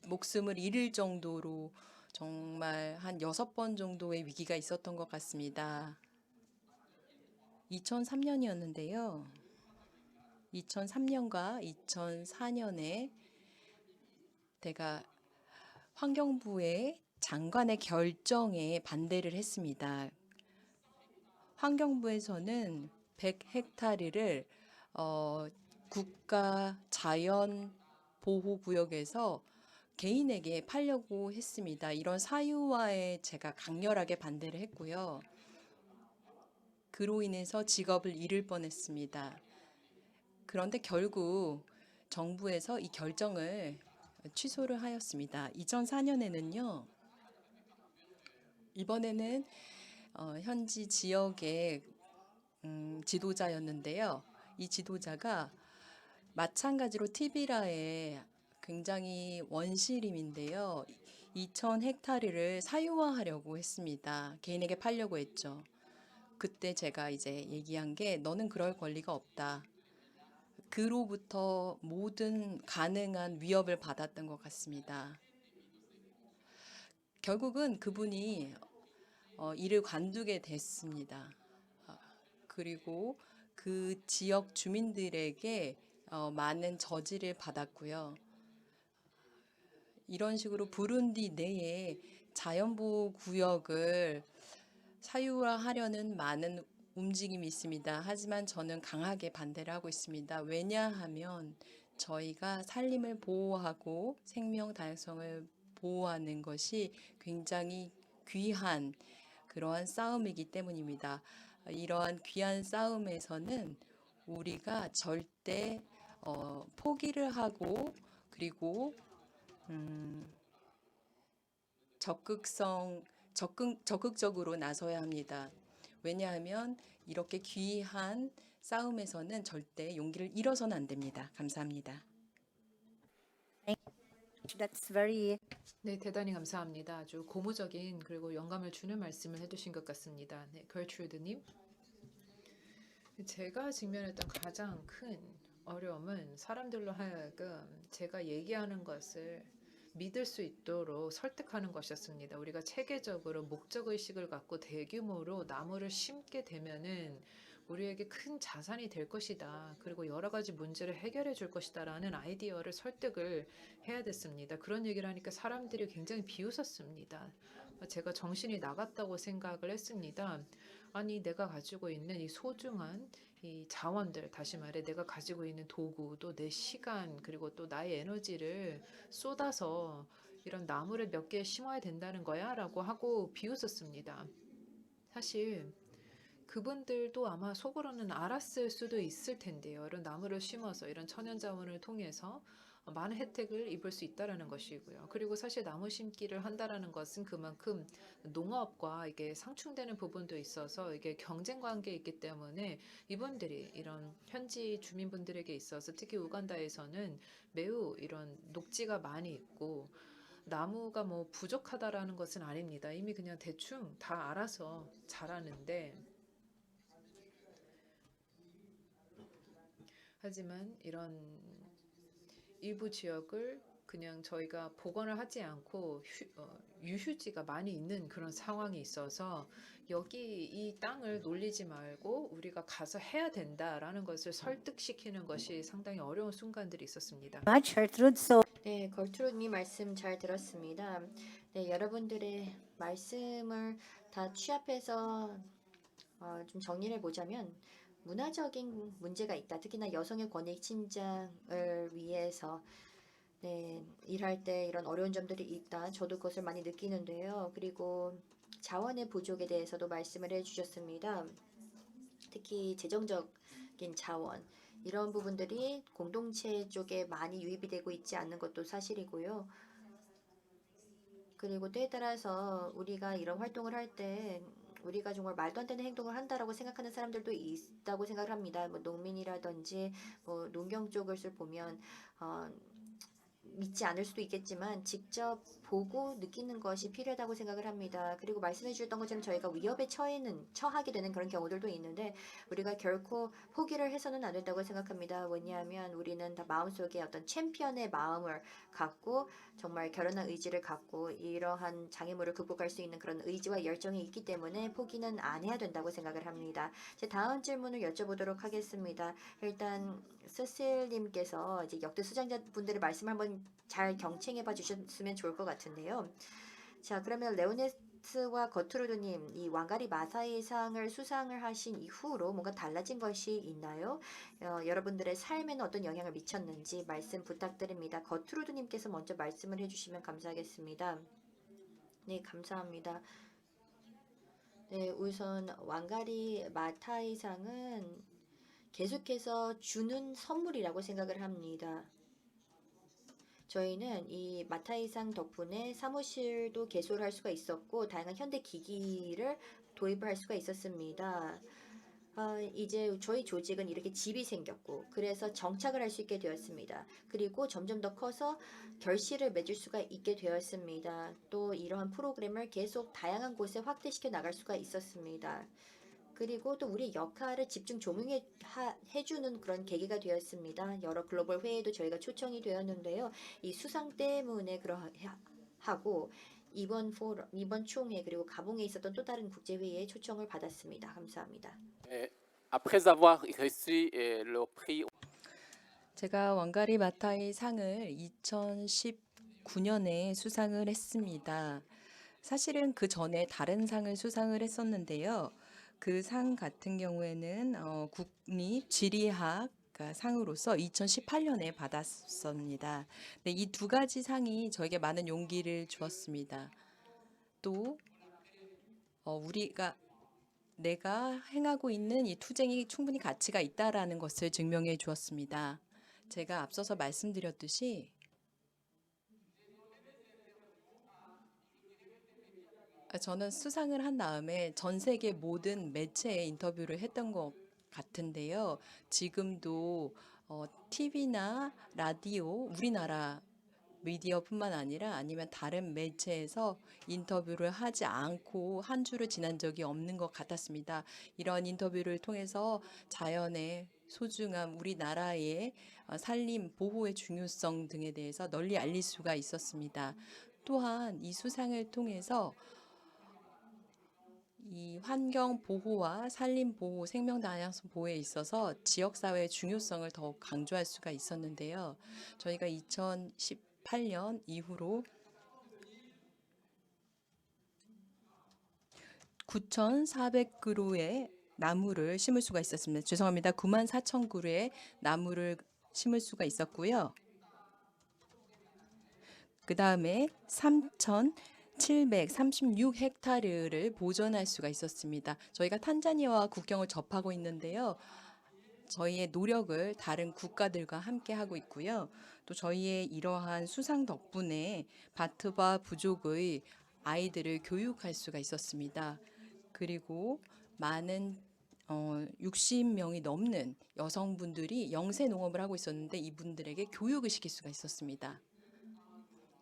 목숨을 잃을 정도로 정말 한 6번 정도의 위기가 있었던 것 같습니다. 2003년이었는데요. 2003년과 2004년에 제가 환경부의 장관의 결정에 반대를 했습니다. 환경부에서는 100헥타르를 국가 자연 보호구역에서 개인에게 팔려고 했습니다. 이런 사유화에 제가 강렬하게 반대를 했고요. 그로 인해서 직업을 잃을 뻔했습니다. 그런데 결국 정부에서 이 결정을 취소를 하였습니다. 2004년에는요. 이번에는 현지 지역의 지도자였는데요. 이 지도자가 마찬가지로 티비라의 굉장히 원시림인데요. 2,000헥타르를 사유화하려고 했습니다. 개인에게 팔려고 했죠. 그때 제가 이제 얘기한 게 너는 그럴 권리가 없다. 그로부터 모든 가능한 위협을 받았던 것 같습니다. 결국은 그분이 이를 관두게 됐습니다. 그리고 그 지역 주민들에게 많은 저지를 받았고요. 이런 식으로 부룬디 내에 자연보호 구역을 사유화하려는 많은 움직임이 있습니다. 하지만 저는 강하게 반대를 하고 있습니다. 왜냐하면 저희가 산림을 보호하고 생명 다양성을 보호하는 것이 굉장히 귀한 그러한 싸움이기 때문입니다. 이러한 귀한 싸움에서는 우리가 절대 포기를 하고 그리고 적극적으로 나서야 합니다. 왜냐하면 이렇게 귀한 싸움에서는 절대 용기를 잃어서는 안 됩니다. 감사합니다. That's very 네, 대단히 감사합니다. 아주 고무적인 그리고 영감을 주는 말씀을 해주신 것 같습니다. 네, 걸트루드님. 제가 직면했던 가장 큰 어려움은 사람들로 하여금 제가 얘기하는 것을 믿을 수 있도록 설득하는 것이었습니다. 우리가 체계적으로 목적의식을 갖고 대규모로 나무를 심게 되면은 우리에게 큰 자산이 될 것이다. 그리고 여러 가지 문제를 해결해 줄 것이다. 라는 아이디어를 설득을 해야 됐습니다. 그런 얘기를 하니까 사람들이 굉장히 비웃었습니다. 제가 정신이 나갔다고 생각을 했습니다. 아니, 내가 가지고 있는 이 소중한 이 자원들, 다시 말해 내가 가지고 있는 도구, 또 내 시간, 그리고 또 나의 에너지를 쏟아서 이런 나무를 몇 개 심어야 된다는 거야? 라고 하고 비웃었습니다. 사실 그분들도 아마 속으로는 알았을 수도 있을 텐데요. 이런 나무를 심어서 이런 천연 자원을 통해서 많은 혜택을 입을 수 있다라는 것이고요. 그리고 사실 나무 심기를 한다라는 것은 그만큼 농업과 이게 상충되는 부분도 있어서 이게 경쟁 관계에 있기 때문에 이분들이 이런 현지 주민분들에게 있어서 특히 우간다에서는 매우 이런 녹지가 많이 있고 나무가 뭐 부족하다라는 것은 아닙니다. 이미 그냥 대충 다 알아서 자라는데 하지만 이런 일부 지역을 그냥 저희가 복원을 하지 않고 유휴지가 많이 있는 그런 상황이 있어서 여기 이 땅을 놀리지 말고 우리가 가서 해야 된다라는 것을 설득시키는 것이 상당히 어려운 순간들이 있었습니다. Much, Gertrude. So, 네, 걸트루님 말씀 잘 들었습니다. 네, 여러분들의 말씀을 다 취합해서 좀 정리를 보자면 문화적인 문제가 있다. 특히나 여성의 권익 침장을 위해서 네, 일할 때 이런 어려운 점들이 있다. 저도 그것을 많이 느끼는데요. 그리고 자원의 부족에 대해서도 말씀을 해주셨습니다. 특히 재정적인 자원 이런 부분들이 공동체 쪽에 많이 유입이 되고 있지 않는 것도 사실이고요. 그리고 때에 따라서 우리가 이런 활동을 할 때 우리가 정말 말도 안 되는 행동을 한다라고 생각하는 사람들도 있다고 생각을 합니다. 뭐 농민이라든지 뭐 농경 쪽을 보면 믿지 않을 수도 있겠지만 직접 보고 느끼는 것이 필요하다고 생각을 합니다. 그리고 말씀해 주셨던 것처럼 저희가 위협에 처하게 되는 그런 경우들도 있는데 우리가 결코 포기를 해서는 안 된다고 생각합니다. 왜냐하면 우리는 다 마음속에 어떤 챔피언의 마음을 갖고 정말 결연한 의지를 갖고 이러한 장애물을 극복할 수 있는 그런 의지와 열정이 있기 때문에 포기는 안 해야 된다고 생각을 합니다. 제 다음 질문을 여쭤보도록 하겠습니다. 일단 세실님께서 이제 역대 수장자분들의 말씀 한번 잘 경청해봐 주셨으면 좋을 것 같은데요. 자, 그러면 레오네스와 거트루드님, 이 왕가리 마사이 상을 수상을 하신 이후로 뭔가 달라진 것이 있나요? 여러분들의 삶에는 어떤 영향을 미쳤는지 말씀 부탁드립니다. 거트루드님께서 먼저 말씀을 해주시면 감사하겠습니다. 네, 감사합니다. 네, 우선 왕가리 마타이 상은 계속해서 주는 선물이라고 생각을 합니다. 저희는 이 마타이상 덕분에 사무실도 개소를 할 수가 있었고 다양한 현대 기기를 도입할 수가 있었습니다. 이제 저희 조직은 이렇게 집이 생겼고 그래서 정착을 할 수 있게 되었습니다. 그리고 점점 더 커서 결실을 맺을 수가 있게 되었습니다. 또 이러한 프로그램을 계속 다양한 곳에 확대시켜 나갈 수가 있었습니다. 그리고 또 우리 역할을 집중 조명해주는 그런 계기가 되었습니다. 여러 글로벌 회의도 저희가 초청이 되었는데요. 이 수상 때문에 하고 이번 총회 그리고 가봉에 있었던 또 다른 국제회의에 초청을 받았습니다. 감사합니다. Après avoir reçu le prix 제가 왕가리 마타이 상을 2019년에 수상을 했습니다. 사실은 그 전에 다른 상을 수상을 했었는데요. 그 상 같은 경우에는 국립 지리학 상으로서 2018년에 받았습니다. 네, 이 두 가지 상이 저에게 많은 용기를 주었습니다. 또 내가 행하고 있는 이 투쟁이 충분히 가치가 있다라는 것을 증명해 주었습니다. 제가 앞서서 말씀드렸듯이 저는 수상을 한 다음에 전 세계 모든 매체에 인터뷰를 했던 것 같은데요. 지금도 TV나 라디오, 우리나라 미디어뿐만 아니라 아니면 다른 매체에서 인터뷰를 하지 않고 한 주를 지난 적이 없는 것 같았습니다. 이런 인터뷰를 통해서 자연의 소중함, 우리나라의 산림 보호의 중요성 등에 대해서 널리 알릴 수가 있었습니다. 또한 이 수상을 통해서 이 환경 보호와 산림 보호, 생명 다양성 보호에 있어서 지역 사회의 중요성을 더욱 강조할 수가 있었는데요. 저희가 2018년 이후로 9,400그루의 나무를 심을 수가 있었습니다. 죄송합니다. 94,000그루의 나무를 심을 수가 있었고요. 그 다음에 736헥타르를 보존할 수가 있었습니다. 저희가 탄자니아와 국경을 접하고 있는데요. 저희의 노력을 다른 국가들과 함께 하고 있고요. 또 저희의 이러한 수상 덕분에 바트바 부족의 아이들을 교육할 수가 있었습니다. 그리고 많은 60명이 넘는 여성분들이 영세 농업을 하고 있었는데 이분들에게 교육을 시킬 수가 있었습니다.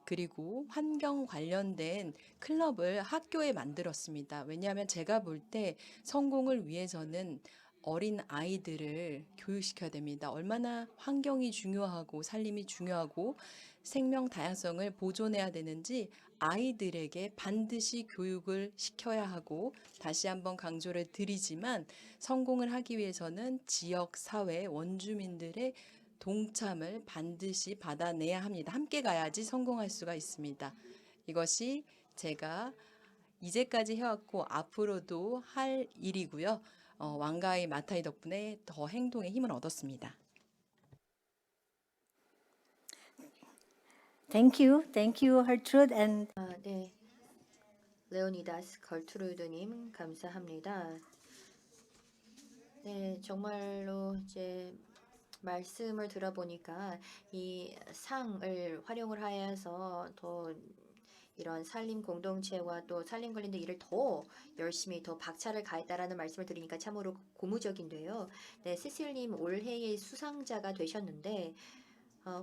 그리고 환경 관련된 클럽을 학교에 만들었습니다. 왜냐하면 제가 볼 때 성공을 위해서는 어린 아이들을 교육시켜야 됩니다. 얼마나 환경이 중요하고 산림이 중요하고 생명 다양성을 보존해야 되는지 아이들에게 반드시 교육을 시켜야 하고 다시 한번 강조를 드리지만 성공을 하기 위해서는 지역 사회 원주민들의 동참을 반드시 받아내야 합니다. 함께 가야지 성공할 수가 있습니다. 이것이 제가 이제까지 해왔고 앞으로도 할 일이고요. 왕가의 마타이 덕분에 더 행동의 힘을 얻었습니다. Thank you, Gertrude, and 네. 레오니다스 걸트루드님 감사합니다. 네, 정말로 이제 말씀을 들어보니까 이 상을 활용을 하여서 더 이런 산림 공동체와 또 산림 관련된 일을 더 열심히 더 박차를 가했다라는 말씀을 드리니까 참으로 고무적인데요. 네, 시실님 올해의 수상자가 되셨는데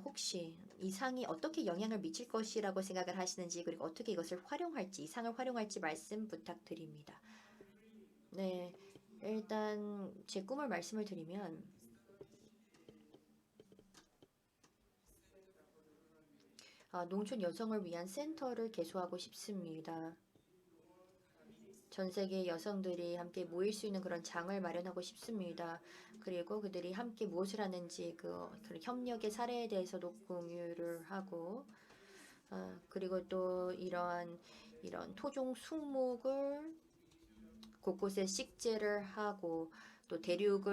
혹시 이 상이 어떻게 영향을 미칠 것이라고 생각을 하시는지 그리고 어떻게 이것을 활용할지, 이 상을 활용할지 말씀 부탁드립니다. 네, 일단 제 꿈을 말씀을 드리면 농촌 여성을 위한 센터를 개소하고 싶습니다. 전 세계 여성들이 함께 모일 수 있는 그런 장을 마련하고 싶습니다. 그리고 그들이 함께 무엇을 하는지 그런 협력의 사례에 대해서도 공유를 하고 그리고 또 이런 토종 수목을 곳곳에 식재를 하고 또 대륙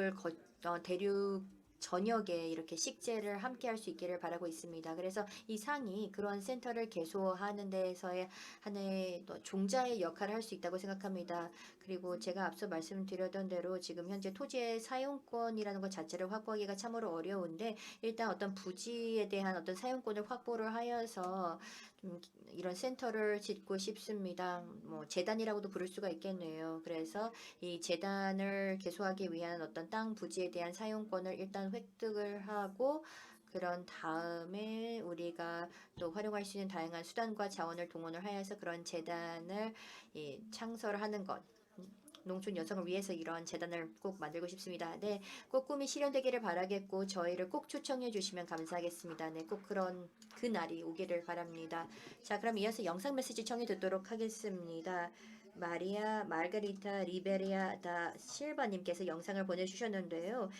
전역에 이렇게 식재를 함께 할 수 있기를 바라고 있습니다. 그래서 이 상이 그런 센터를 개소하는 데에서의 하나의 종자의 역할을 할 수 있다고 생각합니다. 그리고 제가 앞서 말씀드렸던 대로 지금 현재 토지의 사용권이라는 것 자체를 확보하기가 참으로 어려운데 일단 어떤 부지에 대한 어떤 사용권을 확보를 하여서 좀 이런 센터를 짓고 싶습니다. 뭐 재단이라고도 부를 수가 있겠네요. 그래서 이 재단을 개소하기 위한 어떤 땅 부지에 대한 사용권을 일단 획득을 하고 그런 다음에 우리가 또 활용할 수 있는 다양한 수단과 자원을 동원을 하여서 그런 재단을 창설을 하는 것. 농촌 여성을 위해서 이런 재단을 꼭 만들고 싶습니다. 네, 꼭 꿈이 실현되기를 바라겠고 저희를 꼭 초청해 주시면 감사하겠습니다. 네, 꼭 그런 그 날이 오기를 바랍니다. 자, 그럼 이어서 영상 메시지 청해 듣도록 하겠습니다. 마리아 마르가리타 리베리아 다 실바님께서 영상을 보내주셨는데요.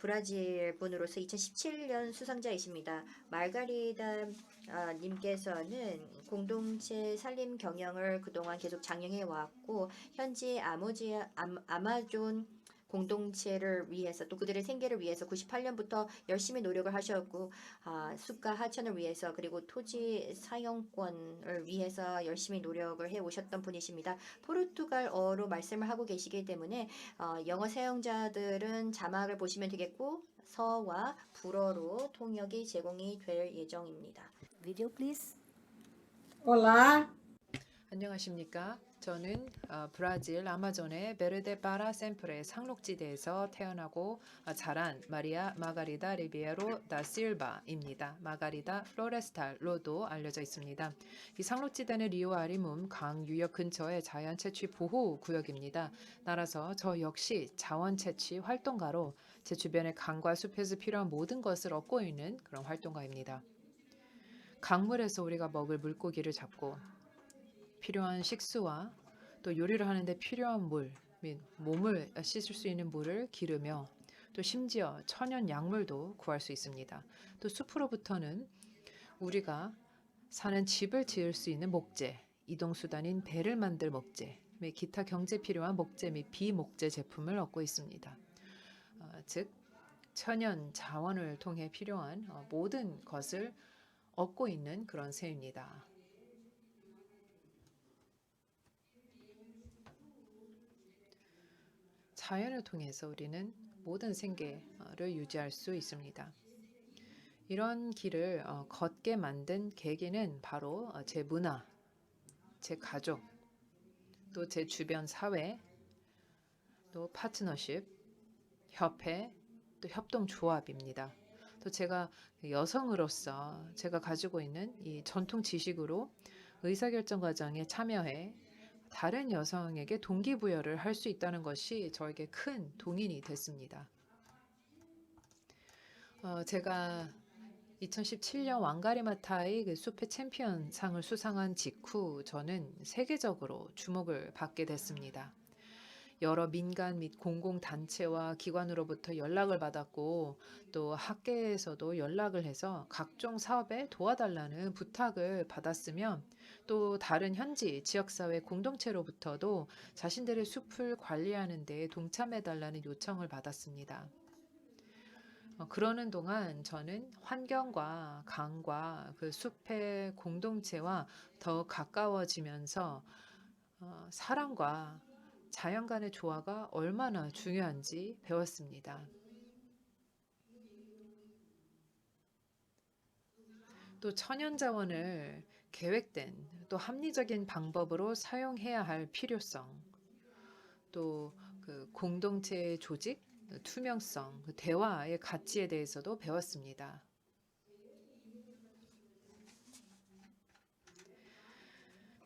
브라질 분으로서 2017년 수상자이십니다. 마르가리타 님께서는 공동체 살림 경영을 그동안 계속 장려해 왔고 현지 아마존 공동체를 위해서 또 그들의 생계를 위해서 98년부터 열심히 노력을 하셨고 숲과 하천을 위해서 그리고 토지 사용권을 위해서 열심히 노력을 해 오셨던 분이십니다. 포르투갈어로 말씀을 하고 계시기 때문에 영어 사용자들은 자막을 보시면 되겠고 서와 불어로 통역이 제공이 될 예정입니다. video please. Olá, 안녕하십니까? 저는 브라질 아마존의 베르데바라 샘플의 상록지대에서 태어나고 자란 마리아 마가리다 리비에로 다 실바입니다. 마가리다 플로레스탈로도 알려져 있습니다. 이 상록지대는 리오 아리문 강 유역 근처의 자연 채취 보호 구역입니다. 따라서 저 역시 자원 채취 활동가로 제 주변의 강과 숲에서 필요한 모든 것을 얻고 있는 그런 활동가입니다. 강물에서 우리가 먹을 물고기를 잡고 필요한 식수와 또 요리를 하는데 필요한 물 및 몸을 씻을 수 있는 물을 기르며 또 심지어 천연 약물도 구할 수 있습니다. 또 숲으로부터는 우리가 사는 집을 지을 수 있는 목재, 이동수단인 배를 만들 목재 및 기타 경제 필요한 목재 및 비목재 제품을 얻고 있습니다. 즉 천연 자원을 통해 필요한 모든 것을 얻고 있는 그런 셈입니다. 자연을 통해서 우리는 모든 생계를 유지할 수 있습니다. 이런 길을 걷게 만든 계기는 바로 제 문화, 제 가족, 또 제 주변 사회, 또 파트너십, 협회, 또 협동조합입니다. 또 제가 여성으로서 제가 가지고 있는 이 전통 지식으로 의사결정 과정에 참여해 다른 여성에게 동기부여를 할 수 있다는 것이 저에게 큰 동인이 됐습니다. 제가 2017년 왕가리마타의 그 숲의 챔피언 상을 수상한 직후 저는 세계적으로 주목을 받게 됐습니다. 여러 민간 및 공공단체와 기관으로부터 연락을 받았고 또 학계에서도 연락을 해서 각종 사업에 도와달라는 부탁을 받았으며 또 다른 현지 지역사회 공동체로부터도 자신들의 숲을 관리하는 데 동참해달라는 요청을 받았습니다. 그러는 동안 저는 환경과 강과 그 숲의 공동체와 더 가까워지면서 사람과 자연 간의 조화가 얼마나 중요한지 배웠습니다. 또 천연자원을 계획된 또 합리적인 방법으로 사용해야 할 필요성, 또 그 공동체의 조직, 투명성, 대화의 가치에 대해서도 배웠습니다.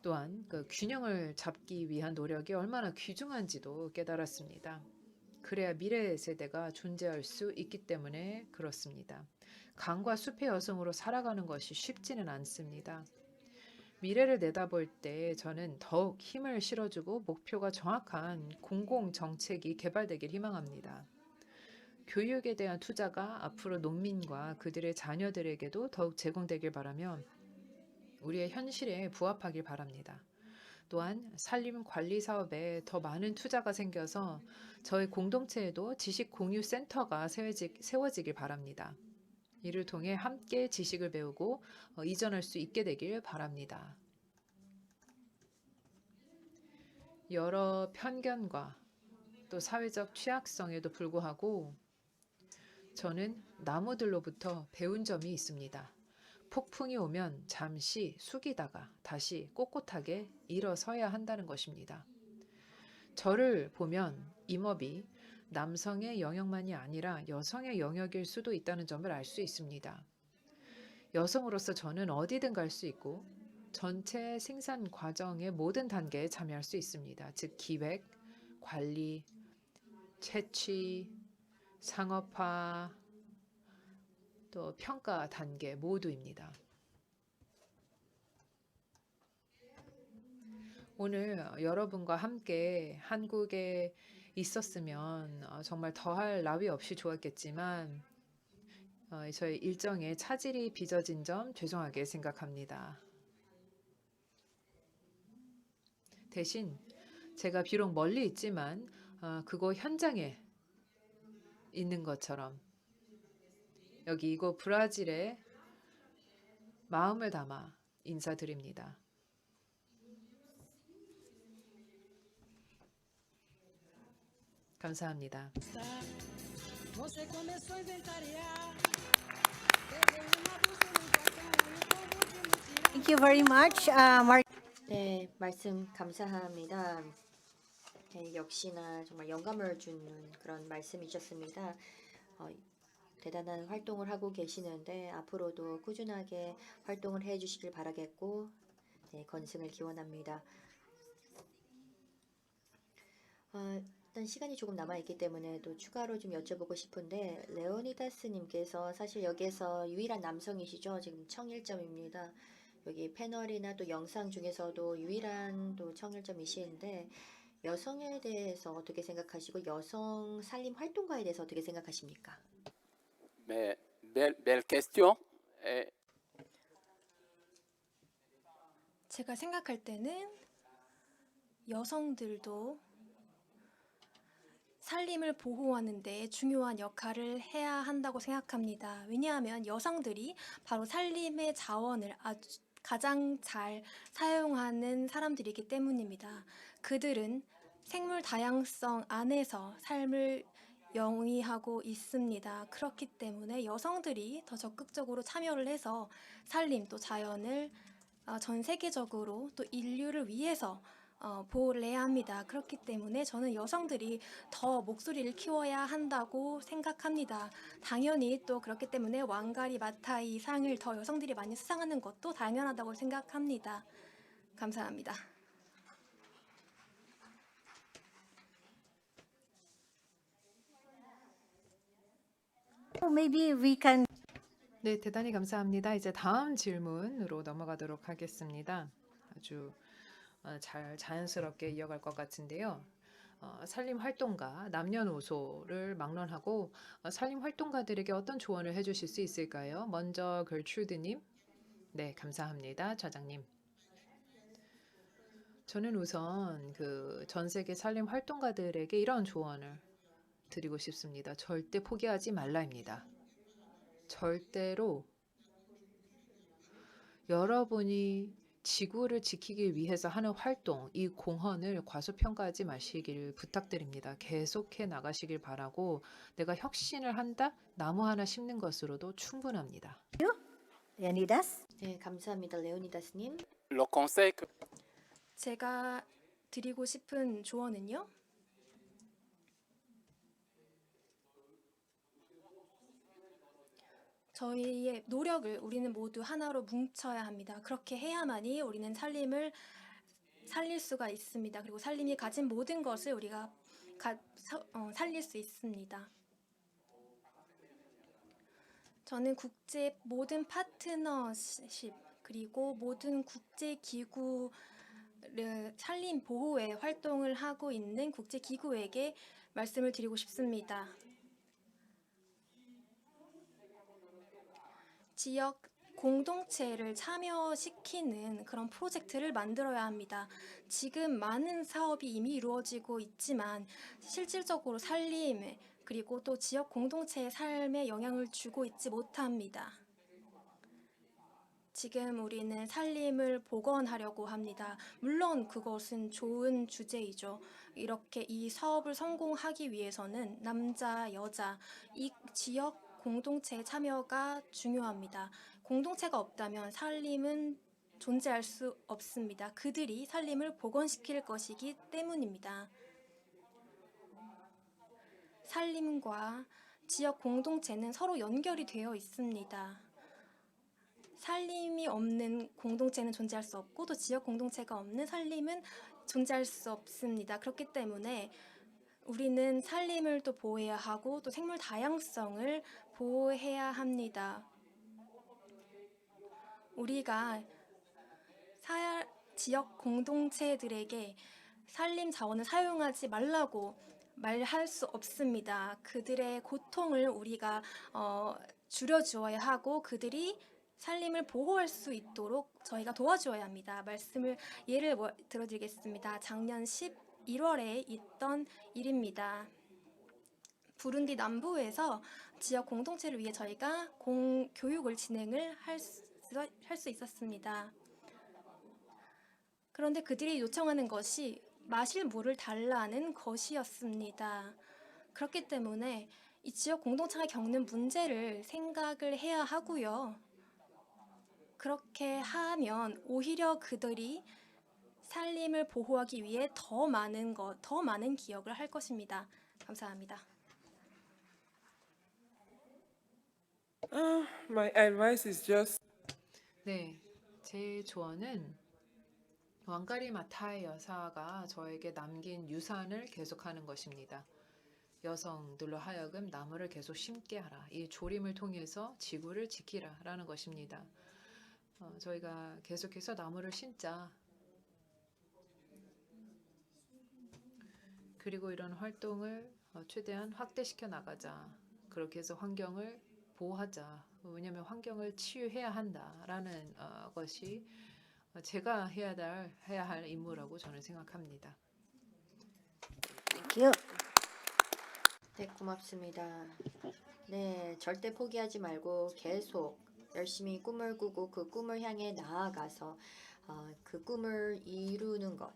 또한 그 균형을 잡기 위한 노력이 얼마나 귀중한지도 깨달았습니다. 그래야 미래 세대가 존재할 수 있기 때문에 그렇습니다. 강과 숲의 여성으로 살아가는 것이 쉽지는 않습니다. 미래를 내다볼 때 저는 더욱 힘을 실어주고 목표가 정확한 공공정책이 개발되길 희망합니다. 교육에 대한 투자가 앞으로 농민과 그들의 자녀들에게도 더욱 제공되길 바라며 우리의 현실에 부합하길 바랍니다. 또한 산림 관리 사업에 더 많은 투자가 생겨서 저희 공동체에도 지식 공유 센터가 세워지길 바랍니다. 이를 통해 함께 지식을 배우고 이전할 수 있게 되길 바랍니다. 여러 편견과 또 사회적 취약성에도 불구하고 저는 나무들로부터 배운 점이 있습니다. 폭풍이 오면 잠시 숙이다가 다시 꼿꼿하게 일어서야 한다는 것입니다. 저를 보면 임업이 남성의 영역만이 아니라 여성의 영역일 수도 있다는 점을 알 수 있습니다. 여성으로서 저는 어디든 갈 수 있고 전체 생산 과정의 모든 단계에 참여할 수 있습니다. 즉 기획, 관리, 채취, 상업화, 또 평가 단계 모두입니다. 오늘 여러분과 함께 한국에 있었으면 정말 더할 나위 없이 좋았겠지만 저희 일정에 차질이 빚어진 점 죄송하게 생각합니다. 대신 제가 비록 멀리 있지만 그곳 현장에 있는 것처럼 여기 이곳 브라질에 마음을 담아 인사드립니다. 감사합니다. Thank you very much, Mark. 네, 말씀 감사합니다. 네, 역시나 정말 영감을 주는 그런 말씀이셨습니다. 대단한 활동을 하고 계시는데 앞으로도 꾸준하게 활동을 해주시길 바라겠고 네, 건승을 기원합니다. 일단 시간이 조금 남아있기 때문에 또 추가로 좀 여쭤보고 싶은데 레오니다스님께서 사실 여기에서 유일한 남성이시죠. 지금 청일점입니다. 여기 패널이나 또 영상 중에서도 유일한 또 청일점이시는데 여성에 대해서 어떻게 생각하시고 여성 산림 활동가에 대해서 어떻게 생각하십니까? Mais belle question. 제가 생각할 때는 여성들도 산림을 보호하는 데 중요한 역할을 해야 한다고 생각합니다. 왜냐하면 여성들이 바로 산림의 자원을 가장 잘 사용하는 사람들이기 때문입니다. 그들은 생물 다양성 안에서 삶을 영위하고 있습니다. 그렇기 때문에 여성들이 더 적극적으로 참여를 해서 산림 또 자연을 전 세계적으로 또 인류를 위해서 보호를 해야 합니다. 그렇기 때문에 저는 여성들이 더 목소리를 키워야 한다고 생각합니다. 당연히 또 그렇기 때문에 왕가리 마타이 상을 더 여성들이 많이 수상하는 것도 당연하다고 생각합니다. 감사합니다. Maybe we can 네, 대단히 감사합니다. 이제 다음 질문으로 넘어가도록 하겠습니다. 아주 잘 자연스럽게 이어갈 것 같은데요. 산림 활동가 남녀노소를 막론하고 산림 활동가들에게 어떤 조언을 해주실 수 있을까요? 먼저 걸트루드님. 네, 감사합니다, 차장님. 저는 우선 그 전 세계 산림 활동가들에게 이런 조언을 드리고 싶습니다. 절대 포기하지 말라입니다. 절대로 여러분이 지구를 지키기 위해서 하는 활동, 이 공헌을 과소평가하지 마시길 부탁드립니다. 계속해 나가시길 바라고 내가 혁신을 한다? 나무 하나 심는 것으로도 충분합니다. Leonidas. 네, 감사합니다. 레오니다스님. Le conseil que 제가 드리고 싶은 조언은요. 저희의 노력을 우리는 모두 하나로 뭉쳐야 합니다. 그렇게 해야만이 우리는 살림을 살릴 수가 있습니다. 그리고 살림이 가진 모든 것을 우리가 살릴 수 있습니다. 저는 국제 모든 파트너십 그리고 모든 국제 기구를 산림 보호에 활동을 하고 있는 국제 기구에게 말씀을 드리고 싶습니다. 지역 공동체를 참여시키는 그런 프로젝트를 만들어야 합니다. 지금 많은 사업이 이미 이루어지고 있지만 실질적으로 살림 그리고 또 지역 공동체의 삶에 영향을 주고 있지 못합니다. 지금 우리는 살림을 복원하려고 합니다. 물론 그것은 좋은 주제이죠. 이렇게 이 사업을 성공하기 위해서는 남자, 여자, 이 지역 공동체의 참여가 중요합니다. 공동체가 없다면 살림은 존재할 수 없습니다. 그들이 살림을 복원시킬 것이기 때문입니다. 살림과 지역 공동체는 서로 연결이 되어 있습니다. 살림이 없는 공동체는 존재할 수 없고 또 지역 공동체가 없는 살림은 존재할 수 없습니다. 그렇기 때문에 우리는 살림을 또 보호해야 하고 또 생물 다양성을 보호해야 합니다. 우리가 지역 공동체들에게 산림 자원을 사용하지 말라고 말할 수 없습니다. 그들의 고통을 우리가 줄여주어야 하고 그들이 산림을 보호할 수 있도록 저희가 도와주어야 합니다. 예를 들어드리겠습니다. 작년 11월에 있던 일입니다. 부룬디 남부에서 지역 공동체를 위해 저희가 교육을 진행을 할 수 있었습니다. 그런데 그들이 요청하는 것이 마실 물을 달라는 것이었습니다. 그렇기 때문에 이 지역 공동체가 겪는 문제를 생각을 해야 하고요. 그렇게 하면 오히려 그들이 산림을 보호하기 위해 더 많은 기억을 할 것입니다. 감사합니다. My advice is just 네, 제 조언은 왕가리 마타이 여사가 저에게 남긴 유산을 계속하는 것입니다. 여성들로 하여금 나무를 계속 심게 하라. 이 조림을 통해서 지구를 지키라 라는 것입니다. 저희가 계속해서 나무를 심자. 그리고 이런 활동을 최대한 확대시켜 나가자. 그렇게 해서 환경을 보호하자. 왜냐하면 환경을 치유해야 한다라는 것이 제가 해야 할 임무라고 저는 생각합니다. Thank you. 네, 고맙습니다. 네, 절대 포기하지 말고 계속 열심히 꿈을 꾸고 그 꿈을 향해 나아가서 그 꿈을 이루는 것.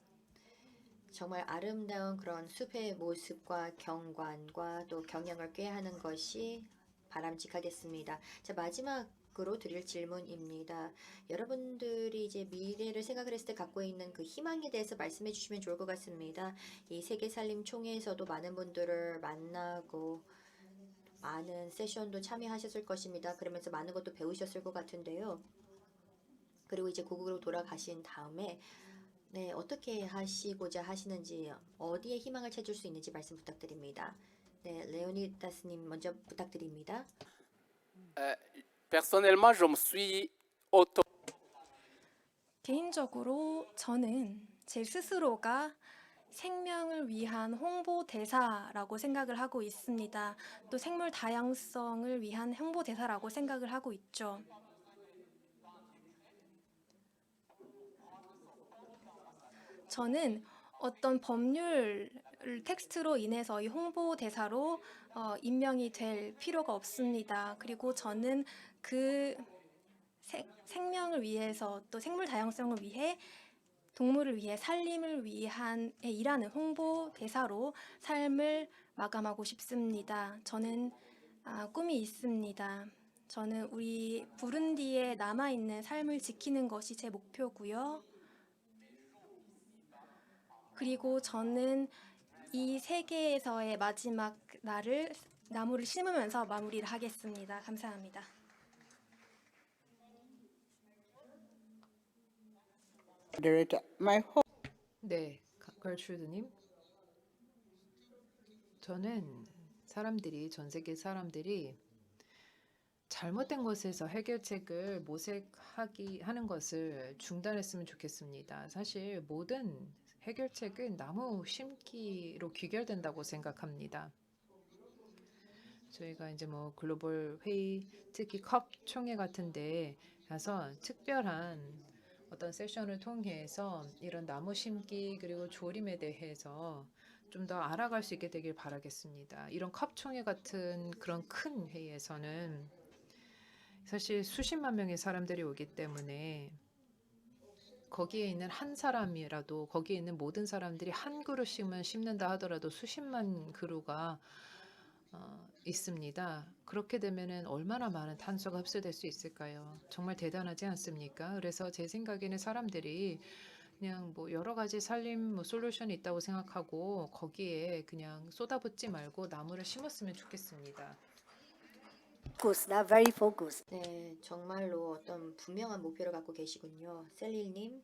정말 아름다운 그런 숲의 모습과 경관과 또 경영을 꾀하는 것이 바람직하겠습니다. 자, 마지막으로 드릴 질문입니다. 여러분들이 이제 미래를 생각을 했을 때 갖고 있는 그 희망에 대해서 말씀해 주시면 좋을 것 같습니다. 이 세계 살림 총회에서도 많은 분들을 만나고 많은 세션도 참여하셨을 것입니다. 그러면서 많은 것도 배우셨을 것 같은데요. 그리고 이제 고국으로 돌아가신 다음에 네, 어떻게 하시고자 하시는지, 어디에 희망을 찾을 수 있는지 말씀 부탁드립니다. 네, 레오니다스님 먼저 부탁드립니다. Personnellement, je me suis auto 개인적으로 저는 제 스스로가 생명을 위한 홍보대사라고 생각을 하고 있습니다. 또 생물 다양성을 위한 홍보대사라고 생각을 하고 있죠. 저는 어떤 법률 텍스트로 인해서 이 홍보대사로 임명이 될 필요가 없습니다. 그리고 저는 그 생명을 위해서 또 생물 다양성을 위해 동물을 위해 살림을 위한 일하는 홍보대사로 삶을 마감하고 싶습니다. 저는 꿈이 있습니다. 저는 우리 부룬디에 남아있는 삶을 지키는 것이 제 목표고요. 그리고 저는 이 세계에서의 마지막 날을 나무를 심으면서 마무리를 하겠습니다. 감사합니다. Moderator, my hope 네, 걸트루드님. 저는 전 세계 사람들이 잘못된 것에서 해결책을 하는 것을 중단했으면 좋겠습니다. 사실 모든 해결책은 나무 심기로 귀결된다고 생각합니다. 저희가 이제 뭐 글로벌 회의, 특히 컵 총회 같은 데 가서 특별한 어떤 세션을 통해서 이런 나무 심기 그리고 조림에 대해서 좀 더 알아갈 수 있게 되길 바라겠습니다. 이런 컵 총회 같은 그런 큰 회의에서는 사실 수십만 명의 사람들이 오기 때문에 거기에 있는 한 사람이라도 거기에 있는 모든 사람들이 한 그루씩만 심는다 하더라도 수십만 그루가 있습니다. 그렇게 되면은 얼마나 많은 탄소가 흡수될 수 있을까요? 정말 대단하지 않습니까? 그래서 제 생각에는 사람들이 그냥 뭐 여러 가지 살림 솔루션이 있다고 생각하고 거기에 그냥 쏟아붓지 말고 나무를 심었으면 좋겠습니다. Focus, they're very focused. 네, 정말로 어떤 분명한 목표를 갖고 계시군요. 셀릴님,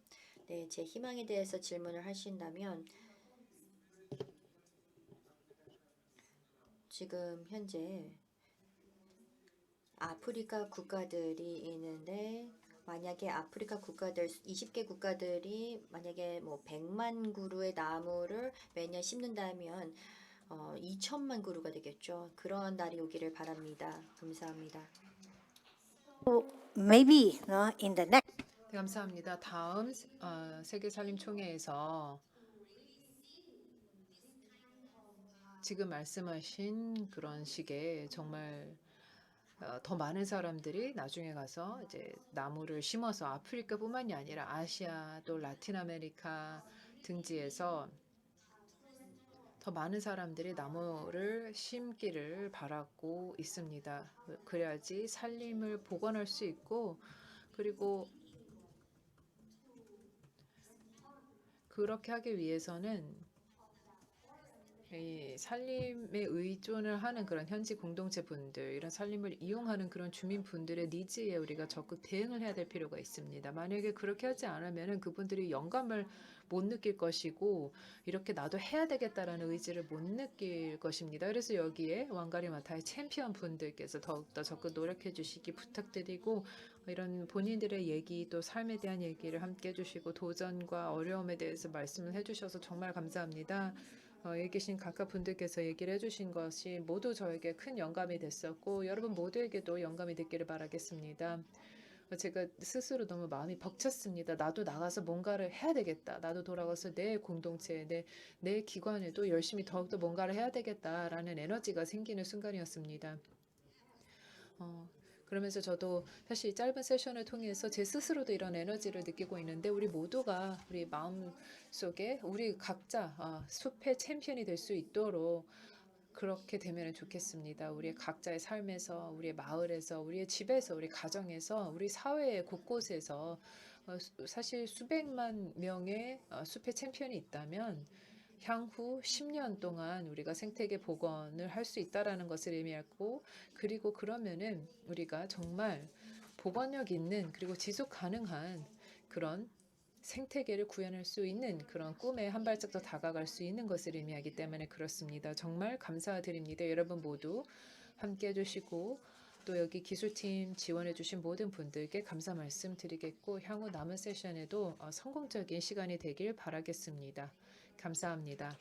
네, 제 희망에 대해서 질문을 하신다면 지금 현재 아프리카 국가들이 있는데 만약에 아프리카 국가들 20개 국가들이 만약에 뭐 100만 그루의 나무를 매년 심는다면 2천만 그루가 되겠죠. 그런 날이 오기를 바랍니다. 감사합니다. Maybe in the next 네, 감사합니다. 다음 세계 살림 총회에서 지금 말씀하신 그런 식의 정말 더 많은 사람들이 나중에 가서 이제 나무를 심어서 아프리카뿐만이 아니라 아시아 또 라틴 아메리카 등지에서 더 많은 사람들이 나무를 심기를 바라고 있습니다. 그래야지 살림을 복원할 수 있고 그리고 그렇게 하기 위해서는 이 살림에 의존을 하는 그런 현지 공동체 분들, 이런 살림을 이용하는 그런 주민 분들의 니즈에 우리가 적극 대응을 해야 될 필요가 있습니다. 만약에 그렇게 하지 않으면 그분들이 영감을 못 느낄 것이고 이렇게 나도 해야 되겠다라는 의지를 못 느낄 것입니다. 그래서 여기에 왕가리마타의 챔피언 분들께서 더욱더 적극 노력해 주시기 부탁드리고 이런 본인들의 얘기 또 삶에 대한 얘기를 함께 해주시고 도전과 어려움에 대해서 말씀을 해주셔서 정말 감사합니다. 여기 계신 각각 분들께서 얘기를 해주신 것이 모두 저에게 큰 영감이 됐었고 여러분 모두에게도 영감이 됐기를 바라겠습니다. 제가 스스로 너무 마음이 벅찼습니다. 나도 나가서 뭔가를 해야 되겠다. 나도 돌아가서 내 공동체에 내 기관에도 열심히 더욱더 뭔가를 해야 되겠다라는 에너지가 생기는 순간이었습니다. 그러면서 저도 사실 이 짧은 세션을 통해서 제 스스로도 이런 에너지를 느끼고 있는데 우리 모두가 우리 마음 속에 우리 각자 숲의 챔피언이 될 수 있도록 그렇게 되면 좋겠습니다. 우리의 각자의 삶에서, 우리의 마을에서, 우리의 집에서, 우리 가정에서, 우리 사회 곳곳에서 사실 수백만 명의 숲의 챔피언이 있다면 향후 10년 동안 우리가 생태계 복원을 할 수 있다라는 것을 의미하고 그리고 그러면은 우리가 정말 복원력 있는 그리고 지속 가능한 그런 생태계를 구현할 수 있는 그런 꿈에 한 발짝 더 다가갈 수 있는 것을 의미하기 때문에 그렇습니다. 정말 감사드립니다. 여러분 모두 함께 해주시고 또 여기 기술팀 지원해주신 모든 분들께 감사 말씀드리겠고 향후 남은 세션에도 성공적인 시간이 되길 바라겠습니다. 감사합니다.